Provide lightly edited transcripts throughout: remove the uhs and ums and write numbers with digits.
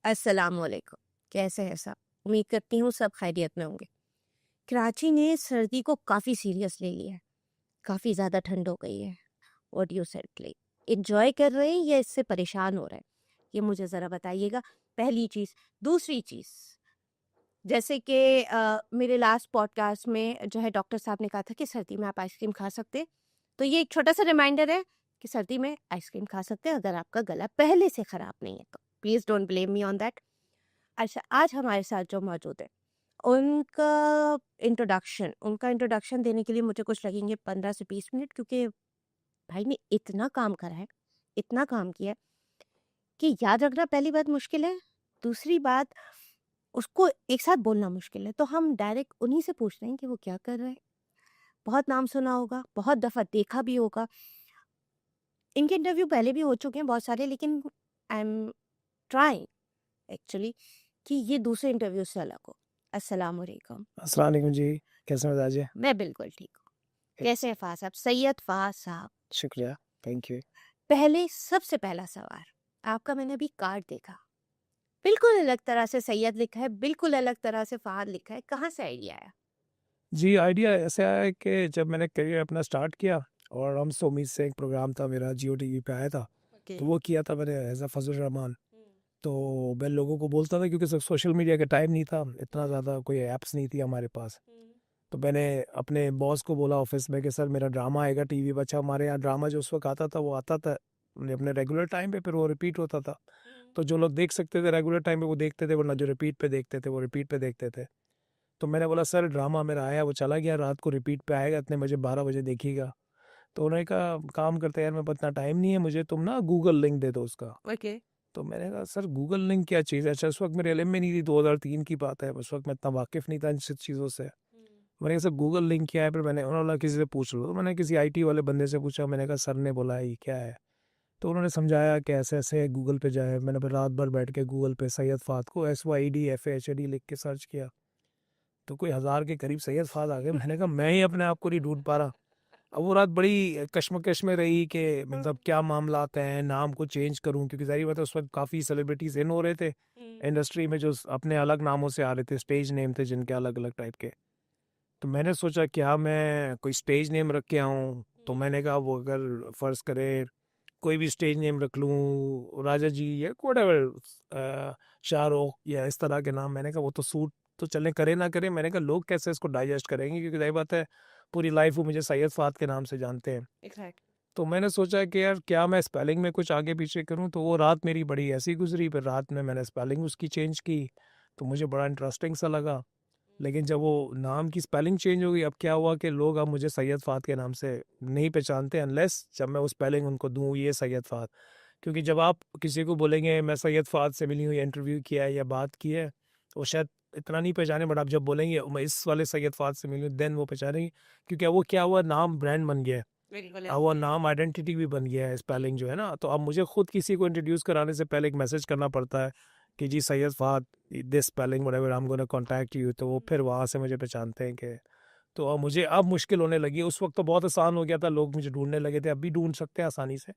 अस्सलाम वालेकुम। कैसे हैं सब? उम्मीद करती हूँ सब खैरियत में होंगे। कराची ने सर्दी को काफ़ी सीरियस ले लिया है। काफ़ी ज़्यादा ठंड हो गई है। व्हाट यू सेड, एंजॉय कर रहे हैं या इससे परेशान हो रहे हैं? ये मुझे ज़रा बताइएगा। पहली चीज़। दूसरी चीज़, जैसे कि मेरे लास्ट पॉडकास्ट में जो है डॉक्टर साहब ने कहा था कि सर्दी में आप आइसक्रीम खा सकते हैं। तो ये एक छोटा सा रिमाइंडर है कि सर्दी में आइसक्रीम खा सकते हैं अगर आपका गला पहले से ख़राब नहीं है तो। Please don't blame me on that. अच्छा, आज हमारे साथ जो मौजूद है, उनका इंट्रोडक्शन देने के लिए मुझे कुछ लगेंगे 15 से 20 मिनट, क्योंकि भाई ने इतना काम करा है, इतना काम किया है कि याद रखना पहली बात मुश्किल है, दूसरी बात उसको एक साथ बोलना मुश्किल है। तो हम डायरेक्ट उन्हीं से पूछ रहे हैं कि वो क्या कर रहे हैं। बहुत नाम सुना होगा, बहुत दफ़ा देखा भी होगा। इनके इंटरव्यू पहले भी हो चुके हैं बहुत सारे, लेकिन आई एम ट्राइंग एक्चुअली कि ये दूसरे इंटरव्यू से अलग हो। अस्सलाम वालेकुम। अस्सलाम वालेकुम जी, कैसे मिजाज है? मैं बिल्कुल ठीक हूँ। कैसे हैं फ़ाज़ साहब? सैयद फ़ाज़ साहब। शुक्रिया, थैंक यू। पहले सबसे पहला सवाल, आपका मैंने अभी कार्ड देखा, बिल्कुल अलग तरह से सैयद लिखा है, बिल्कुल अलग तरह से फ़ाद लिखा है। कहाँ से आइडिया आया? जी, आइडिया ऐसे आया है कि जब मैंने करियर अपना स्टार्ट किया और हम सो उम्मीद से एक प्रोग्राम था मेरा जियो टीवी पे आया था, ओके। तो वो किया था मैंने एज़ अ फज़ल रहमान। तो मैं लोगों को बोलता था क्योंकि सोशल मीडिया का टाइम नहीं था, इतना ज़्यादा कोई ऐप्स नहीं थी हमारे पास। तो मैंने अपने बॉस को बोला ऑफ़िस में कि सर मेरा ड्रामा आएगा टीवी पे। अच्छा, हमारे यहाँ ड्रामा जो उस वक़्त आता था वो आता था अपने रेगुलर टाइम पे, फिर वो रिपीट होता था। तो जो लोग देख सकते थे रेगुलर टाइम पे वो देखते थे, वरना जो रिपीट पे देखते थे वो रिपीट पे देखते थे। तो मैंने बोला सर ड्रामा मेरा आया, वो चला गया, रात को रिपीट पे आएगा इतने बजे, 12 बजे देखिएगा। तो उन्होंने कहा काम करते हैं यार, मेरे पास इतना टाइम नहीं है, मुझे तुम ना गूगल लिंक दे दो उसका। ओके। तो मैंने कहा सर गूगल लिंक क्या चीज़ है? अच्छा, उस वक्त मेरे इल्म में नहीं थी, 2003 की बात है, उस वक्त मैं इतना वाकिफ़ नहीं था इन सब चीज़ों से। मैंने कहा सर गूगल लिंक क्या है? फिर मैंने उन्होंने बोला किसी से पूछ लो। तो मैंने किसी आईटी वाले बंदे से पूछा, मैंने कहा सर ने बोला ये क्या है? तो उन्होंने समझाया कि ऐसे ऐसे गूगल पे जाए। मैंने फिर रात भर बैठ के गूगल पे सैयद फ़ाद को SYED लिख के सर्च किया, तो कोई 1000 के करीब सैयद फ़ाद आ गए। मैंने कहा मैं ही अपने आप को नहीं ढूंढ पा रहा। अब वो रात बड़ी कश्मकश में रही कि मतलब क्या मामलात हैं, नाम को चेंज करूं, क्योंकि ज़ाहिर बात है उस वक्त काफ़ी सेलिब्रिटीज़ इन हो रहे थे इंडस्ट्री में जो अपने अलग नामों से आ रहे थे, स्टेज नेम थे जिनके अलग अलग टाइप के। तो मैंने सोचा क्या मैं कोई स्टेज नेम रख के आऊँ? तो मैंने कहा वो अगर फ़र्ज़ करें कोई भी स्टेज नेम रख लूँ, राजा जी या व्हाटएवर, शाहरुख या इस तरह के नाम, मैंने कहा वो तो सूट तो चलें, करे ना करें। मैंने कहा लोग कैसे इसको डाइजेस्ट करेंगे, क्योंकि ज़ाहिर बात है पूरी लाइफ वो मुझे सैयद फ़ाद के नाम से जानते हैं। एग्जैक्ट। तो मैंने सोचा कि यार क्या मैं स्पेलिंग में कुछ आगे पीछे करूँ, तो वो रात मेरी बड़ी ऐसी गुजरी, फिर रात में मैंने स्पेलिंग उसकी चेंज की, तो मुझे बड़ा इंटरेस्टिंग सा लगा। लेकिन जब वो नाम की स्पेलिंग चेंज हो गई, अब क्या हुआ कि लोग अब मुझे सैयद फ़ाद के नाम से नहीं पहचानते अनलेस जब मैं वो स्पेलिंग उनको दूँ ये सैयद फ़ाद। क्योंकि जब आप किसी को बोलेंगे मैं सैयद फ़ाद से मिली हूँ या इंटरव्यू किया है या बात की है, तो वो शायद इतना नहीं पहचाने, बट आप जब बोलेंगे मैं इस वाले सैयद फ़ाद से मिली हूँ, देन वो पहचानेंगे। क्योंकि अब वो क्या हुआ, नाम ब्रांड बन गया है, बिल्कुल। अब वो नाम आइडेंटिटी भी बन गया है स्पेलिंग जो है ना। तो अब मुझे खुद किसी को इंट्रोड्यूस कराने से पहले एक मैसेज करना पड़ता है कि जी Syed Fahad this spelling whatever I am gonna contact you, तो वो फिर वहाँ से मुझे पहचानते हैं कि। तो अब मुझे अब मुश्किल होने लगी है। उस वक्त तो बहुत आसान हो गया था, लोग मुझे ढूंढने लगे थे, अब भी ढूंढ सकते हैं आसानी से।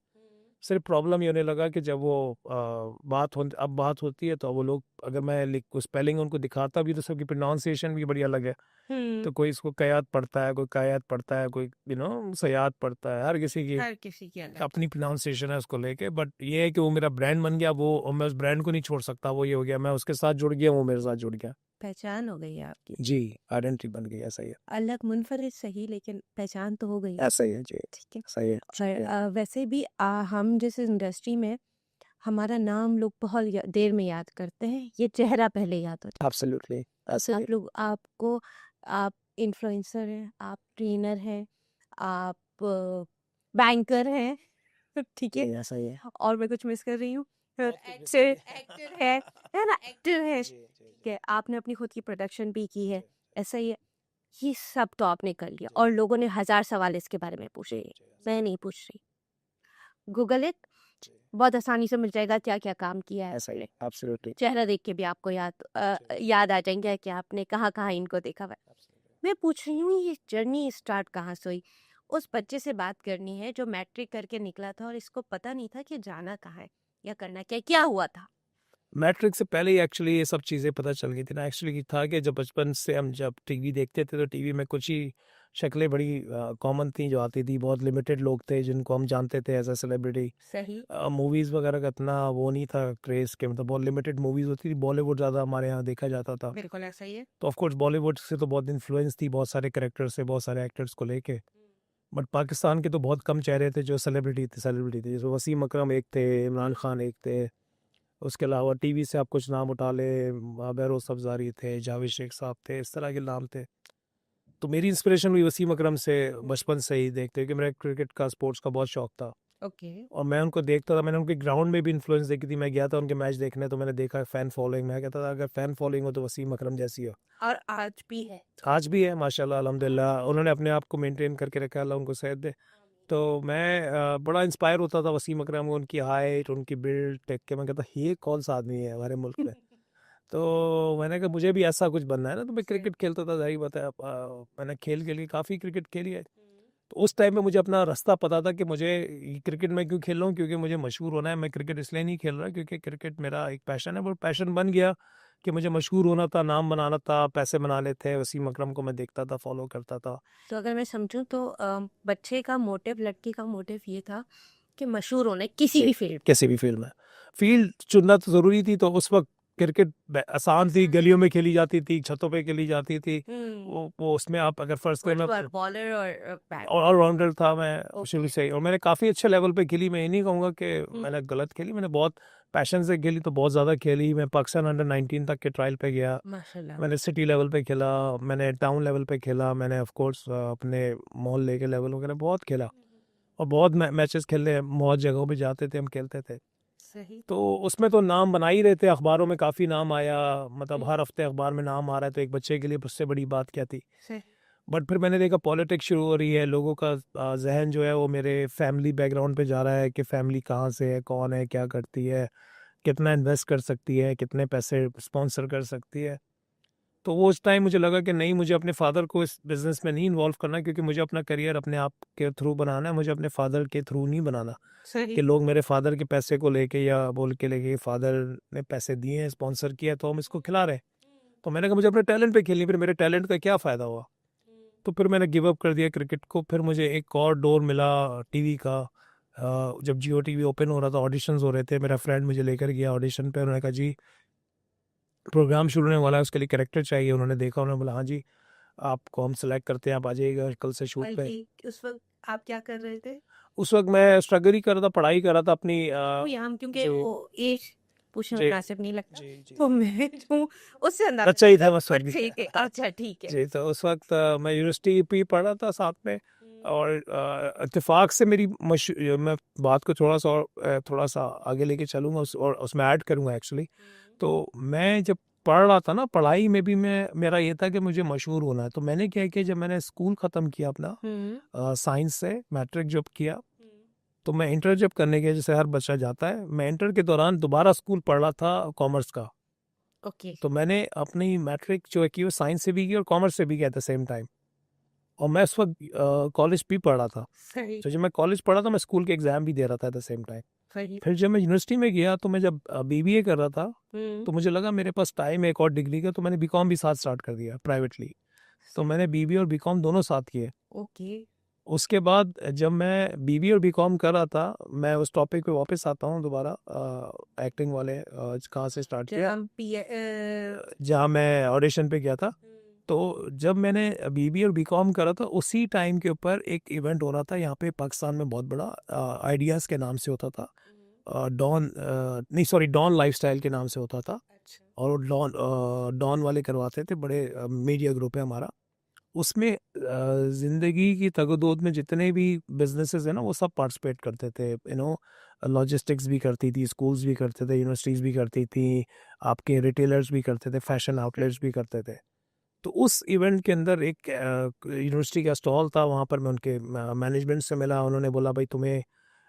सिर्फ प्रॉब्लम ये होने लगा कि जब वो अब बात होती है तो वो लोग अगर मैं लिख स्पेलिंग उनको दिखाता भी तो सबकी प्रोनाउंसिएशन भी बड़ी अलग है। तो कोई इसको कयात पढ़ता है, कोई कायत पढ़ता है, कोई सयात पढ़ता है, हर किसी की अलग। अपनी प्रोनाउंसिएशन है उसको लेके। बट ये है कि वो मेरा ब्रांड बन गया, वो और मैं उस ब्रांड को नहीं छोड़ सकता। वो ये हो गया, मैं उसके साथ जुड़ गया, वो मेरे साथ जुड़ गया। पहचान हो गई है आपकी। जी, आइडेंटिटी बन गई, ऐसा ही है। अलग मुनफरिद सही, लेकिन पहचान तो हो गई। ऐसा ही है जी, ठीक है। सही है। और वैसे भी हम जैसे इंडस्ट्री में हमारा नाम लोग बहुत देर में याद करते हैं, ये चेहरा पहले याद होता एब्सोल्युटली है। ऐसा ही आप लोग आपको आप इन्फ्लुएंसर हैं, आप ट्रेनर हैं, आप बैंकर हैं, ठीक है। है, ऐसा ही है। और मैं कुछ मिस कर रही हूँ? एक्टर एक्टर है ना, एक्टर है, ठीक है। आपने अपनी खुद की प्रोडक्शन भी की है, ऐसा ही है। ये सब तो आपने कर लिया और लोगों ने 1000 सवाल इसके बारे में पूछे। मैं नहीं पूछ रही, गूगल इट, बहुत आसानी से मिल जाएगा क्या क्या काम किया है ऐसा ही आपने। है, एब्सोल्युटली। चेहरा देख के भी आपको याद आ जाएंगे कि आपने कहाँ कहाँ इनको देखा हुआ है। मैं पूछ रही हूँ ये जर्नी स्टार्ट कहाँ से हुई? उस बच्चे से बात करनी है जो मैट्रिक करके निकला था और इसको पता नहीं था कि जाना कहाँ है या करना क्या है। क्या हुआ था? मैट्रिक से पहले ही एक्चुअली ये सब चीज़ें पता चल गई थी ना। एक्चुअली था कि जब बचपन से हम जब टीवी देखते थे तो टीवी में कुछ ही शक्लें बड़ी कॉमन थी जो आती थी। बहुत लिमिटेड लोग थे जिनको हम जानते थे एज अ सेलिब्रिटी। सही। मूवीज़ वगैरह का इतना वो नहीं था क्रेज़ के, मतलब बहुत लिमिटेड मूवीज़ होती थी। बॉलीवुड ज़्यादा हमारे यहाँ देखा जाता था। बिल्कुल ऐसा ही है। तो ऑफ कोर्स बॉलीवुड से तो बहुत इन्फ्लुएंस थी बहुत सारे कैरेक्टर्स से, बहुत सारे एक्टर्स को लेके। बट पाकिस्तान के तो बहुत कम चेहरे थे जो सेलिब्रिटी थे। जैसे वसीम अकरम एक थे, इमरान खान एक थे। उसके अलावा टीवी से आप कुछ नाम उठा लें, बहरोज़ सब्ज़ारी थे, जावेद शेख साहब थे, इस तरह के नाम थे। तो मेरी इंस्पिरेशन हुई वसीम अकरम से बचपन से ही देखते, क्योंकि मेरा क्रिकेट का, स्पोर्ट्स का बहुत शौक था ओके। और मैं उनको देखता था। मैंने उनके ग्राउंड में भी इन्फ्लुएंस देखी थी। मैं गया था उनके मैच देखने, तो मैंने देखा फ़ैन फॉलोइंग। मैं कहता था अगर फ़ैन फॉलोइंग हो तो वसीम अकरम जैसी हो। और आज भी है। आज भी है माशाल्लाह, अल्हम्दुलिल्लाह। उन्होंने अपने आप को मेंटेन करके रखा है, अल्लाह उनको सेहत दे। तो मैं बड़ा इंस्पायर होता था वसीम अकरम, उनकी हाइट, उनकी बिल्ड देख के। मैं कहता ये कौन सा आदमी है हमारे मुल्क में। तो मैंने कहा मुझे भी ऐसा कुछ बनना है ना। तो मैं क्रिकेट खेलता था, जाहिर बात है। मैंने खेल के लिए काफ़ी क्रिकेट खेली है। तो उस टाइम में मुझे अपना रास्ता पता था कि मुझे ये क्रिकेट में क्यों खेल रहा हूँ, क्योंकि मुझे मशहूर होना है। मैं क्रिकेट इसलिए नहीं खेल रहा क्योंकि क्रिकेट मेरा एक पैशन है। वो पैशन बन गया कि मुझे मशहूर होना था, नाम बनाना था, पैसे बनाने थे। वसीम अकरम को मैं देखता था, फॉलो करता था। तो अगर मैं समझूं तो बच्चे का मोटिव, लड़की का मोटिव ये था कि मशहूर होना है किसी भी फील्ड। किसी भी फील्ड में फील्ड चुनना तो ज़रूरी थी। तो उस वक्त क्रिकेट आसान थी, गलियों में खेली जाती थी, छतों पे खेली जाती थी। वो उसमें आप अगर फर्स्ट क्लास में बॉलर और बैट। ऑलराउंडर था मैं शुरू ओके। से ही। और मैंने काफ़ी अच्छे लेवल पे खेली। मैं ये नहीं कहूँगा कि मैंने गलत खेली। मैंने बहुत पैशन से खेली, तो बहुत ज़्यादा खेली। मैं पाकिस्तान अंडर 19 तक के ट्रायल पे गया। माशाल्लाह। मैंने सिटी लेवल पे खेला, मैंने टाउन लेवल पे खेला, मैंने ऑफ कोर्स अपने मोहल्ले के लेवल वगैरह बहुत खेला। और बहुत मैचेस खेलने बहुत जगहों पे जाते थे, हम खेलते थे। सही। तो उसमें तो नाम बना ही रहे थे, अखबारों में काफ़ी नाम आया। मतलब हर हफ्ते अखबार में नाम आ रहा है, तो एक बच्चे के लिए उससे बड़ी बात क्या थी। सही। बट फिर मैंने देखा पॉलिटिक्स शुरू हो रही है, लोगों का जहन जो है वो मेरे फैमिली बैकग्राउंड पे जा रहा है कि फैमिली कहाँ से है, कौन है, क्या करती है, कितना इन्वेस्ट कर सकती है, कितने पैसे स्पॉन्सर कर सकती है। तो वो उस टाइम मुझे लगा कि नहीं, मुझे अपने फादर को इस बिज़नेस में नहीं इन्वॉल्व करना, क्योंकि मुझे अपना करियर अपने आप के थ्रू बनाना है। मुझे अपने फादर के थ्रू नहीं बनाना सही। कि लोग मेरे फादर के पैसे को लेके या बोल के लेके फादर ने पैसे दिए हैं, स्पॉन्सर किया है, तो हम इसको खिला रहे हैं। तो मैंने कहा मुझे अपने टैलेंट पे खेलनी, फिर मेरे टैलेंट का क्या फ़ायदा हुआ। तो फिर मैंने गिव अप कर दिया क्रिकेट को। फिर मुझे एक और डोर मिला टीवी का। जब जियो टीवी ओपन हो रहा था, ऑडिशंस हो रहे थे, मेरा फ्रेंड मुझे लेकर गया ऑडिशन पे। उन्होंने कहा जी प्रोग्राम शुरू होने वाला है, उसके लिए कैरेक्टर चाहिए। उन्होंने देखा, उन्होंने बोला हाँ जी आपको हम सेलेक्ट करते हैं, आप आ जाइएगा कल से शूट पे। बल्कि उस वक्त आप क्या कर रहे थे? उस वक्त मैं स्ट्रगल ही कर रहा था, पढ़ाई कर रहा था अपनी। कोई हम क्योंकि जो वो एज पूछना जी मुनासिब नहीं लगता, जी जी तो मैं जो उससे अंदाजा बच्चा ही था बस पर वक्त भी। ठीक है। अच्छा ठीक है। जी, तो उस वक्त मैं यूनिवर्सिटी भी पढ़ रहा था साथ में। और इत्तेफाक से मेरी मैं बात को थोड़ा सा और थोड़ा सा आगे लेके चलूँगा और उसमें ऐड करूँगा एक्चुअली। तो मैं जब पढ़ रहा था ना, पढ़ाई में भी मेरा ये था कि मुझे मशहूर होना है। तो मैंने क्या किया, जब मैंने स्कूल ख़त्म किया अपना साइंस से, मैट्रिक जब किया, तो मैं इंटर जब करने गया, जैसे हर बच्चा जाता है, मैं इंटर के दौरान दोबारा स्कूल पढ़ रहा था कॉमर्स का। ओके। तो मैंने अपनी मैट्रिक जो है की वो साइंस से भी की और कॉमर्स से भी किया एट द सेम टाइम। और मैं उस वक्त कॉलेज भी पढ़ रहा था। सही। तो जब मैं कॉलेज पढ़ा था, मैं स्कूल के एग्ज़ाम भी दे रहा था एट द सेम टाइम। सही। फिर जब मैं यूनिवर्सिटी में गया, तो मैं जब बीबीए कर रहा था, तो मुझे लगा मेरे पास टाइम है एक और डिग्री का, तो मैंने बीकॉम भी साथ स्टार्ट कर दिया प्राइवेटली। तो मैंने बीबीए और बीकॉम दोनों साथ किए। ओके। उसके बाद जब मैं बीबीए और बीकॉम कर रहा था, मैं उस टॉपिक पे वापस आता हूँ दोबारा, एक्टिंग वाले कहाँ से स्टार्ट किया, जहाँ मैं ऑडिशन पे गया था। तो जब मैंने बीबीए और बीकॉम करा था, उसी टाइम के ऊपर एक इवेंट हो रहा था यहाँ पे पाकिस्तान में बहुत बड़ा, आइडियाज़ के नाम से होता था। डॉन नहीं सॉरी डॉन लाइफस्टाइल के नाम से होता था। अच्छा। और डॉन वाले करवाते थे, बड़े मीडिया ग्रुप है हमारा। उसमें ज़िंदगी की तगोदोद में जितने भी बिजनेसेस हैं ना, वो सब पार्टिसिपेट करते थे। लॉजिस्टिक्स भी करती थी, स्कूल्स भी करते थे, यूनिवर्सिटीज़ भी करती थी, आपके रिटेलर्स भी करते थे, फैशन आउटलेट्स भी करते थे। तो उस इवेंट के अंदर एक यूनिवर्सिटी का स्टॉल था, वहाँ पर मैं उनके मैनेजमेंट से मिला। उन्होंने बोला भाई तुम्हें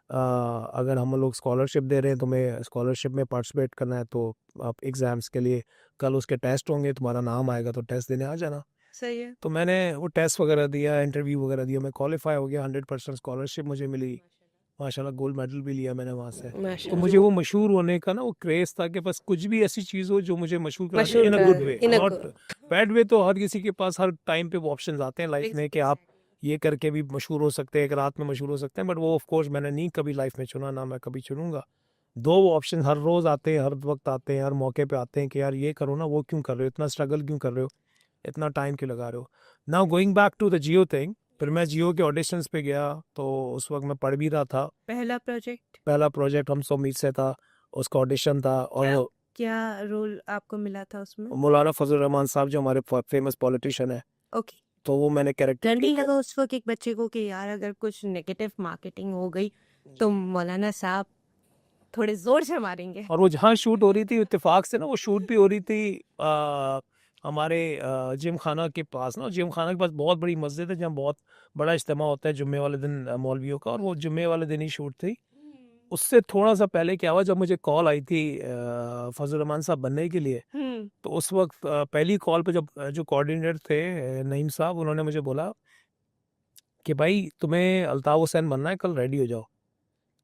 अगर हम लोग स्कॉलरशिप दे रहे हैं, तुम्हें स्कॉलरशिप में पार्टिसिपेट करना है, तो आप एग्ज़ाम्स के लिए कल उसके टेस्ट होंगे, तुम्हारा नाम आएगा तो टेस्ट देने आ जाना। सही है। तो मैंने वो टेस्ट वगैरह दिया, इंटरव्यू वगैरह दिया, मैं क्वालिफाई हो गया, 100% स्कॉलरशिप मुझे मिली। माशाल्लाह गोल्ड मेडल भी लिया मैंने वहाँ से। तो माशाल्लाह मुझे वो मशहूर होने का ना वो क्रेज़ था कि बस कुछ भी ऐसी चीज़ हो जो मुझे मशहूर करा दे मशहूर इन अ करा good they, way, in a not good bad way. तो हर किसी के पास हर टाइम पे वो ऑप्शंस आते हैं लाइफ में कि आप ये करके भी मशहूर हो सकते हैं, एक रात में मशहूर हो सकते हैं, बट वो ऑफ कोर्स मैंने नहीं कभी लाइफ में चुना, ना मैं कभी चुनूँगा। 2 ऑप्शन हर रोज़ आते हैं, हर वक़्त आते हैं, हर मौके पे आते हैं कि यार ये करो ना, वो क्यों कर रहे हो? इतना स्ट्रगल क्यों कर रहे हो? इतना टाइम क्यों लगा रहे हो? Now going back to the Jio thing, फिर मैं जियो के ऑडिशंस पे गया, तो उस वक़्त मैं पढ़ भी रहा था। पहला प्रोजेक्ट पहला प्रोजेक्ट हम सौ उम्मीद से था, उसका ऑडिशन था और क्या रोल आपको मिला था उसमें? मौलाना फजल रहमान साहब जो हमारे फेमस पॉलिटिशियन है, ओके, तो वो मैंने कैरेक्टर डर नहीं लगा उस वक्त एक बच्चे को कि यार अगर कुछ नेगेटिव मार्केटिंग हो गई तो मौलाना साहब थोड़े जोर से मारेंगे? और वो जहाँ शूट हो रही थी इत्तेफाक से ना वो शूट भी हो रही थी हमारे जिम खाना के पास ना, जिम खाना के पास बहुत बड़ी मस्जिद है जहाँ बहुत बड़ा इज्तिमा होता है जुम्मे वाले दिन मौलवियों का, और वो जुम्मे वाले दिन ही शूट थी। उससे थोड़ा सा पहले क्या हुआ, जब मुझे कॉल आई थी फजल रहमान साहब बनने के लिए, तो उस वक्त पहली कॉल पे जब जो कोऑर्डिनेटर थे नईम साहब, उन्होंने मुझे बोला कि भाई तुम्हें अल्ताफ हुसैन बनना है, कल रेडी हो जाओ।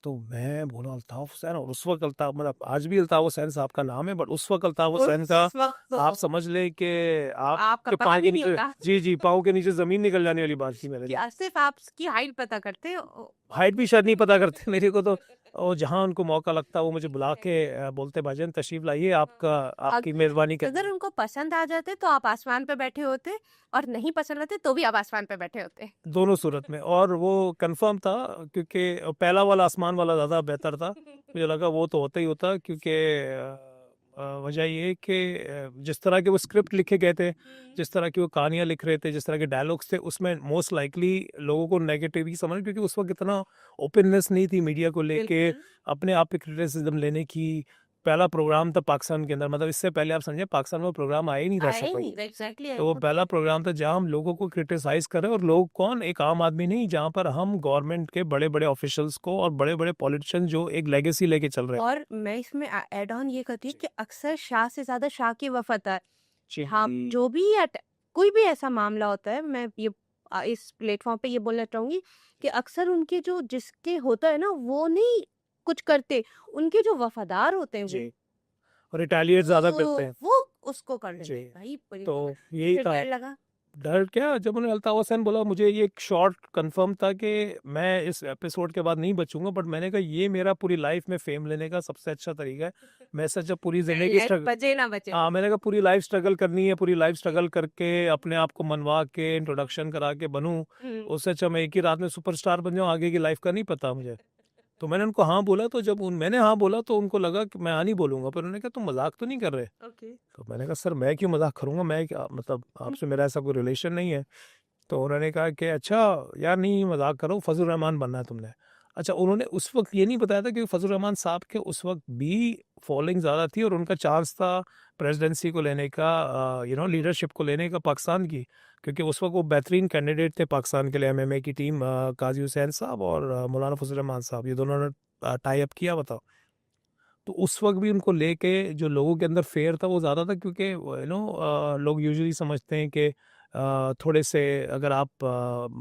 तो मैं बोला अल्ताफ हुसैन, और उस वक्त अल्ताफ, मतलब आज भी अल्ताफ हुसैन साहब का नाम है, बट उस वक्त अल्ताफ हुसैन का उस वक्त तो आप समझ ले कि आप आपका के पता पाँव भी के नहीं नीचे, होता जी पाँव के नीचे जमीन निकल जाने वाली बात थी मेरे लिए। कि सिर्फ आपकी हाइट पता करते हो। हाइट भी शायद नहीं पता करते मेरे को, तो और जहाँ उनको मौका लगता वो मुझे बुला के बोलते भाईजान तशरीफ लाइए, आपका आपकी मेजबानी कर। अगर उनको पसंद आ जाते तो आप आसमान पे बैठे होते, और नहीं पसंद आते तो भी आप आसमान पे बैठे होते। दोनों सूरत में, और वो कंफर्म था क्योंकि पहला वाला आसमान वाला ज़्यादा बेहतर था। मुझे लगा वो तो होता ही होता, क्योंकि वजह ये कि जिस तरह के वो स्क्रिप्ट लिखे गए थे, जिस तरह की वो कहानियाँ लिख रहे थे, जिस तरह के डायलॉग्स थे, उसमें मोस्ट लाइकली लोगों को नेगेटिव ही समझ, क्योंकि उस वक्त इतना ओपननेस नहीं थी मीडिया को लेके अपने आप पे क्रिटिसिज्म लेने की। पहला प्रोग्राम था पाकिस्तान के अंदर, मतलब इससे पहले आप समझे पाकिस्तान में प्रोग्राम आया ही नहीं था ऐसा कोई। एग्जैक्टली। तो वो पहला प्रोग्राम था जहां हम लोगों को क्रिटिसाइज कर रहे हैं, और लोग कौन, एक आम आदमी नहीं, जहां पर हम गवर्नमेंट के बड़े बड़े ऑफिशियल्स को और बड़े बड़े पॉलिटिशियन जो एक लेगेसी लेके चल रहे हैं। और मैं इसमें ऐड ऑन ये करती हूँ कि अक्सर शाह से ज्यादा शाह की वफादार हम जो भी कोई भी ऐसा मामला होता है, मैं ये इस प्लेटफॉर्म पे ये बोलना चाहूंगी कि अक्सर उनके जो जिसके होता है ना वो नहीं कुछ करते, उनके जो वफादार होते हैं जी, और रिटेलिएट ज्यादा करते हैं। वो उसको कर लेते जी, हैं भाई। तो यही फिर था डर लगा। डर। क्या, जब उन्होंने अल्ताफ हुसैन बोला, मुझे ये एक शॉर्ट कंफर्म था कि मैं इस एपिसोड के बाद नहीं बचूंगा, बट मैंने कहा ये मेरा पूरी लाइफ में फेम लेने का सबसे अच्छा तरीका है। मैं सच जब पूरी जिंदगी बचे ना बचे। हाँ, मैंने कहा पूरी लाइफ स्ट्रगल करनी है, पूरी लाइफ स्ट्रगल करके अपने आप को मनवा के इंट्रोडक्शन करा के बनूं, उससे अच्छा मैं एक ही रात में सुपरस्टार बन जाऊं, आगे की लाइफ का नहीं पता मुझे। तो मैंने उनको हाँ बोला, तो जब मैंने हाँ बोला तो उनको लगा कि मैं हाँ नहीं बोलूंगा, पर उन्होंने कहा तुम मजाक तो नहीं कर रहे? तो मैंने कहा सर मैं क्यों मजाक करूंगा, मैं क्या, मतलब आपसे मेरा ऐसा कोई रिलेशन नहीं है। तो उन्होंने कहा कि अच्छा यार नहीं मजाक करो, फजल रहमान बनना है तुमने। अच्छा, उन्होंने उस वक्त ये नहीं बताया था कि फजल रहमान साहब के उस वक्त भी फॉलोइंग ज़्यादा थी और उनका चांस था प्रेसिडेंसी को लेने का, लीडरशिप को लेने का पाकिस्तान की, क्योंकि उस वक्त वो बेहतरीन कैंडिडेट थे पाकिस्तान के लिए। एमएमए की टीम, काजी हुसैन साहब और मौलाना फजल रहमान साहब, ये दोनों ने टाई अप किया, बताओ। तो उस वक्त भी उनको लेके जो लोगों के अंदर फेयर था वो ज़्यादा था, क्योंकि लोग यूजुअली समझते हैं कि थोड़े से अगर आप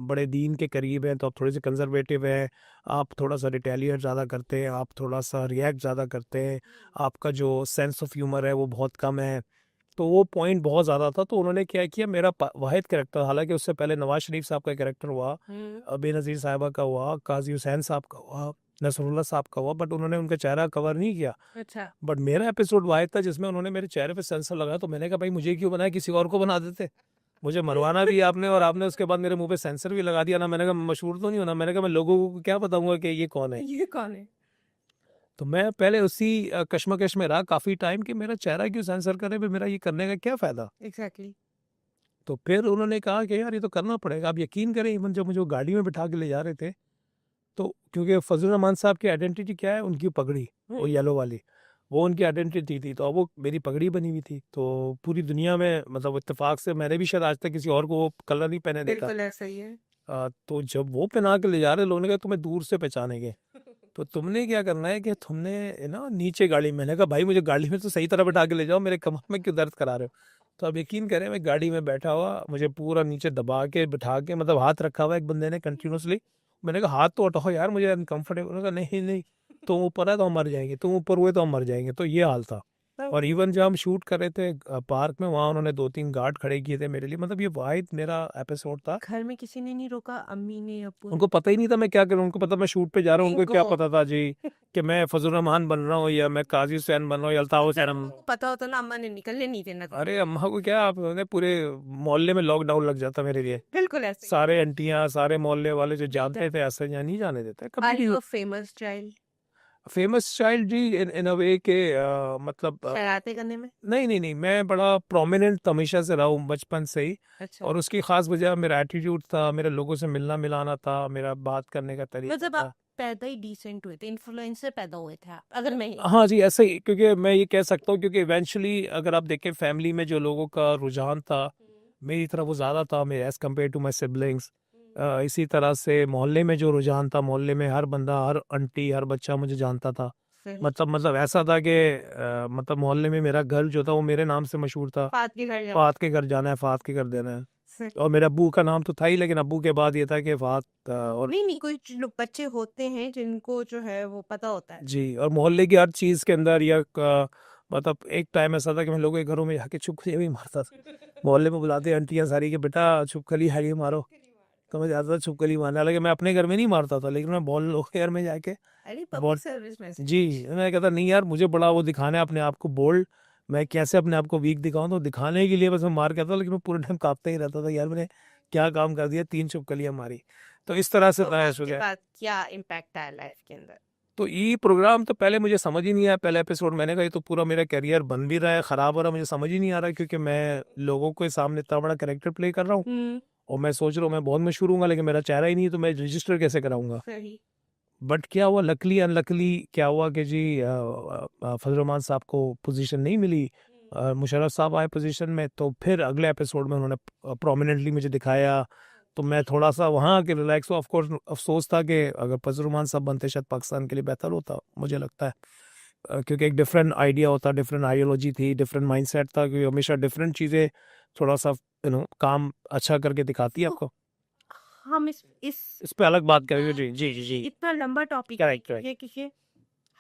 बड़े दीन के करीब हैं तो आप थोड़े से कंजर्वेटिव हैं, आप थोड़ा सा रिटेलिएट ज़्यादा करते हैं, आप थोड़ा सा रिएक्ट ज़्यादा करते हैं, आपका जो सेंस ऑफ ह्यूमर है वो बहुत कम है। तो वो पॉइंट बहुत ज़्यादा था, तो उन्होंने क्या किया, मेरा वाहिद कैरेक्टर, हालांकि उससे पहले नवाज शरीफ साहब का कैरेक्टर हुआ, बेनज़ीर साहिबा का हुआ, काजी हुसैन साहब का हुआ, नसरुल्लाह साहब का हुआ, बट उन्होंने उनका चेहरा कवर नहीं किया। अच्छा। बट मेरा एपिसोड वाहिद था जिसमें उन्होंने मेरे चेहरे पे सेंसर लगाया, तो मैंने कहा भाई मुझे क्यों बनाया, किसी और को बना देते। मुझे मरवाना भी आपने, और आपने उसके बाद मेरे मुंह पे सेंसर भी लगा दिया ना। मैंने कहा मशहूर तो नहीं होना, मैंने कहा मैं लोगों को क्या बताऊंगा कि ये कौन है। ये कौन है? तो मैं पहले उसी कश्मकश में रहा काफ़ी टाइम कि मेरा चेहरा क्यों सेंसर करे, भी मेरा ये करने का क्या फ़ायदा। एग्जैक्टली। तो फिर उन्होंने कहा कि यार ये तो करना पड़ेगा। आप यकीन करें, इवन जब मुझे वो गाड़ी में बिठा के ले जा रहे थे, तो क्योंकि फजल रहमान साहब की आइडेंटिटी क्या है, उनकी पगड़ी, वो येलो वाली, वो उनकी आइडेंटिटी थी, तो अब वो मेरी पगड़ी बनी हुई थी। तो पूरी दुनिया में, मतलब इत्तेफाक से मैंने भी शायद आज तक किसी और को वो कलर नहीं पहने देखा। बिल्कुल ऐसा ही है। तो जब वो पहना के ले जा रहे, लोगों ने कहा तुम्हें दूर से पहचानेंगे, तो तुमने क्या करना है कि तुमने ना नीचे गाड़ी, मैंने कहा भाई मुझे गाड़ी में तो सही तरह बैठा के ले जाओ, मेरे कमर में क्यों दर्द करा रहे हो। तो अब यकीन करें, मैं गाड़ी में बैठा हुआ, मुझे पूरा नीचे दबा के बिठा के, मतलब हाथ रखा हुआ एक बंदे ने कंटिन्यूसली, मैंने कहा हाथ तो हटाओ यार, मुझे अनकंफर्टेबल। उन्होंने कहा नहीं नहीं, तुम ऊपर है तो हम मर जाएंगे, तुम ऊपर हुए तो हम मर जाएंगे। तो ये हाल था। और इवन जब हम शूट कर रहे थे पार्क में, वहाँ उन्होंने 2-3 गार्ड खड़े किए थे मेरे लिए। मतलब ये वाहिद मेरा एपिसोड था। घर में किसी ने नहीं रोका, अम्मी ने, अब्बू ने? उनको पता ही नहीं था मैं क्या करूँ, उनको पता मैं शूट पे जा रहा हूँ। उनको क्या इनको पता था जी कि मैं फजल रहमान बन रहा हूँ या मैं काजी हुसैन बन रहा हूँ या अल्ताफ हुसैन। पता होता ना, अम्मा ने निकलने नहीं देना था। अरे अम्मा को क्या, आप उन्होंने पूरे मोहल्ले में लॉकडाउन लग जाता मेरे लिए। बिल्कुल ऐसे ही। सारे आंटियां, सारे मोहल्ले वाले जो जानते थे ऐसे यहाँ नहीं जाने देते कभी आर भी। You a famous child? Famous child जी इन अ वे के मतलब शरारतें करने में? नहीं नहीं नहीं, मैं बड़ा प्रोमिनेंट हमेशा से रहा हूँ बचपन से ही। अच्छा। और उसकी खास वजह मेरा एटीट्यूड था, मेरे लोगों से मिलना मिलाना था, मेरा बात करने का तरीका मतलब था। आप पैदा ही डिसेंट हुए थे, इन्फ्लुएंस से पैदा हुए थे आप, अगर मैं हाँ जी, ऐसे ही। क्योंकि मैं ये कह सकता हूँ क्योंकि इवेंचुअली अगर आप देखें फैमिली में जो लोगों का रुझान था मेरी तरफ वो ज़्यादा था मेरे as compare to my siblings. इसी तरह से मोहल्ले में जो रुझान था, मोहल्ले में हर बंदा, हर आंटी, हर बच्चा मुझे जानता था। सही। मतलब ऐसा था कि मतलब मोहल्ले में मेरा घर जो था वो मेरे नाम से मशहूर था। फात के घर जाओ। फात के घर जाना है, फात के घर देना है। सही। और मेरे अब्बू का नाम तो था ही, लेकिन अब्बू के बाद ये था कि फात और नहीं नहीं, कोई लोग बच्चे होते हैं जिनको जो है वो पता होता है। जी। और मोहल्ले की हर चीज़ के अंदर या मतलब एक टाइम ऐसा था कि मैं लोगों के घरों में जाके छुपकली भी मारता था। मोहल्ले में बुलाते आंटियां सारी कि बेटा छुपकली है ये मारो, तो मैं जाता था छुपकली मारने। हालांकि मैं अपने घर में नहीं मारता था, लेकिन मैं बहुत लोगों के घर में जाके अरे बहुत पब्लिक सर्विस में से। जी, मैं कहता नहीं यार, मुझे बड़ा वो दिखाना है अपने आप को बोल्ड। मैं कैसे अपने आप को वीक दिखाऊं, तो दिखाने के लिए बस मैं मार के आता था, लेकिन मैं पूरे टाइम कांपता ही रहता था यार मैंने क्या काम कर दिया, 3 छुपकलियां मारी। तो इस तरह से तो तय हो उसके गया। बाद क्या इम्पैक्ट आया लाइफ के अंदर? तो ये प्रोग्राम तो पहले मुझे समझ ही नहीं आया। पहले एपिसोड मैंने कहा ये तो पूरा मेरा करियर बन भी रहा है, खराब हो रहा है, मुझे समझ ही नहीं आ रहा, क्योंकि मैं लोगों के सामने इतना बड़ा कैरेक्टर प्ले कर रहा हूँ और मैं सोच रहा हूँ मैं बहुत मशहूर हूँ, लेकिन मेरा चेहरा ही नहीं है, तो मैं रजिस्टर कैसे कराऊंगा। सही। बट क्या हुआ, लकली अनलकली क्या हुआ कि जी फजल रहमान साहब को पोजीशन नहीं मिली। मुशर्रफ साहब आए पोजीशन में, तो फिर अगले एपिसोड में उन्होंने प्रोमिनेंटली मुझे दिखाया। तो मैं थोड़ा सा वहाँ के रिलैक्स हुआ। ऑफ कोर्स अफसोस था कि अगर फजल रहमान साहब बनते शायद पाकिस्तान के लिए बेहतर होता, मुझे लगता है। क्योंकि एक डिफरेंट आइडिया होता, डिफरेंट आइडियोलॉजी थी, डिफरेंट माइंडसेट था, क्योंकि हमेशा डिफरेंट चीज़ें थोड़ा सा काम अच्छा करके दिखाती है आपको। हम इस पे अलग बात करेंगे जी जी जी जी। इतना लंबा टॉपिक करेक्ट करेक्ट। है कि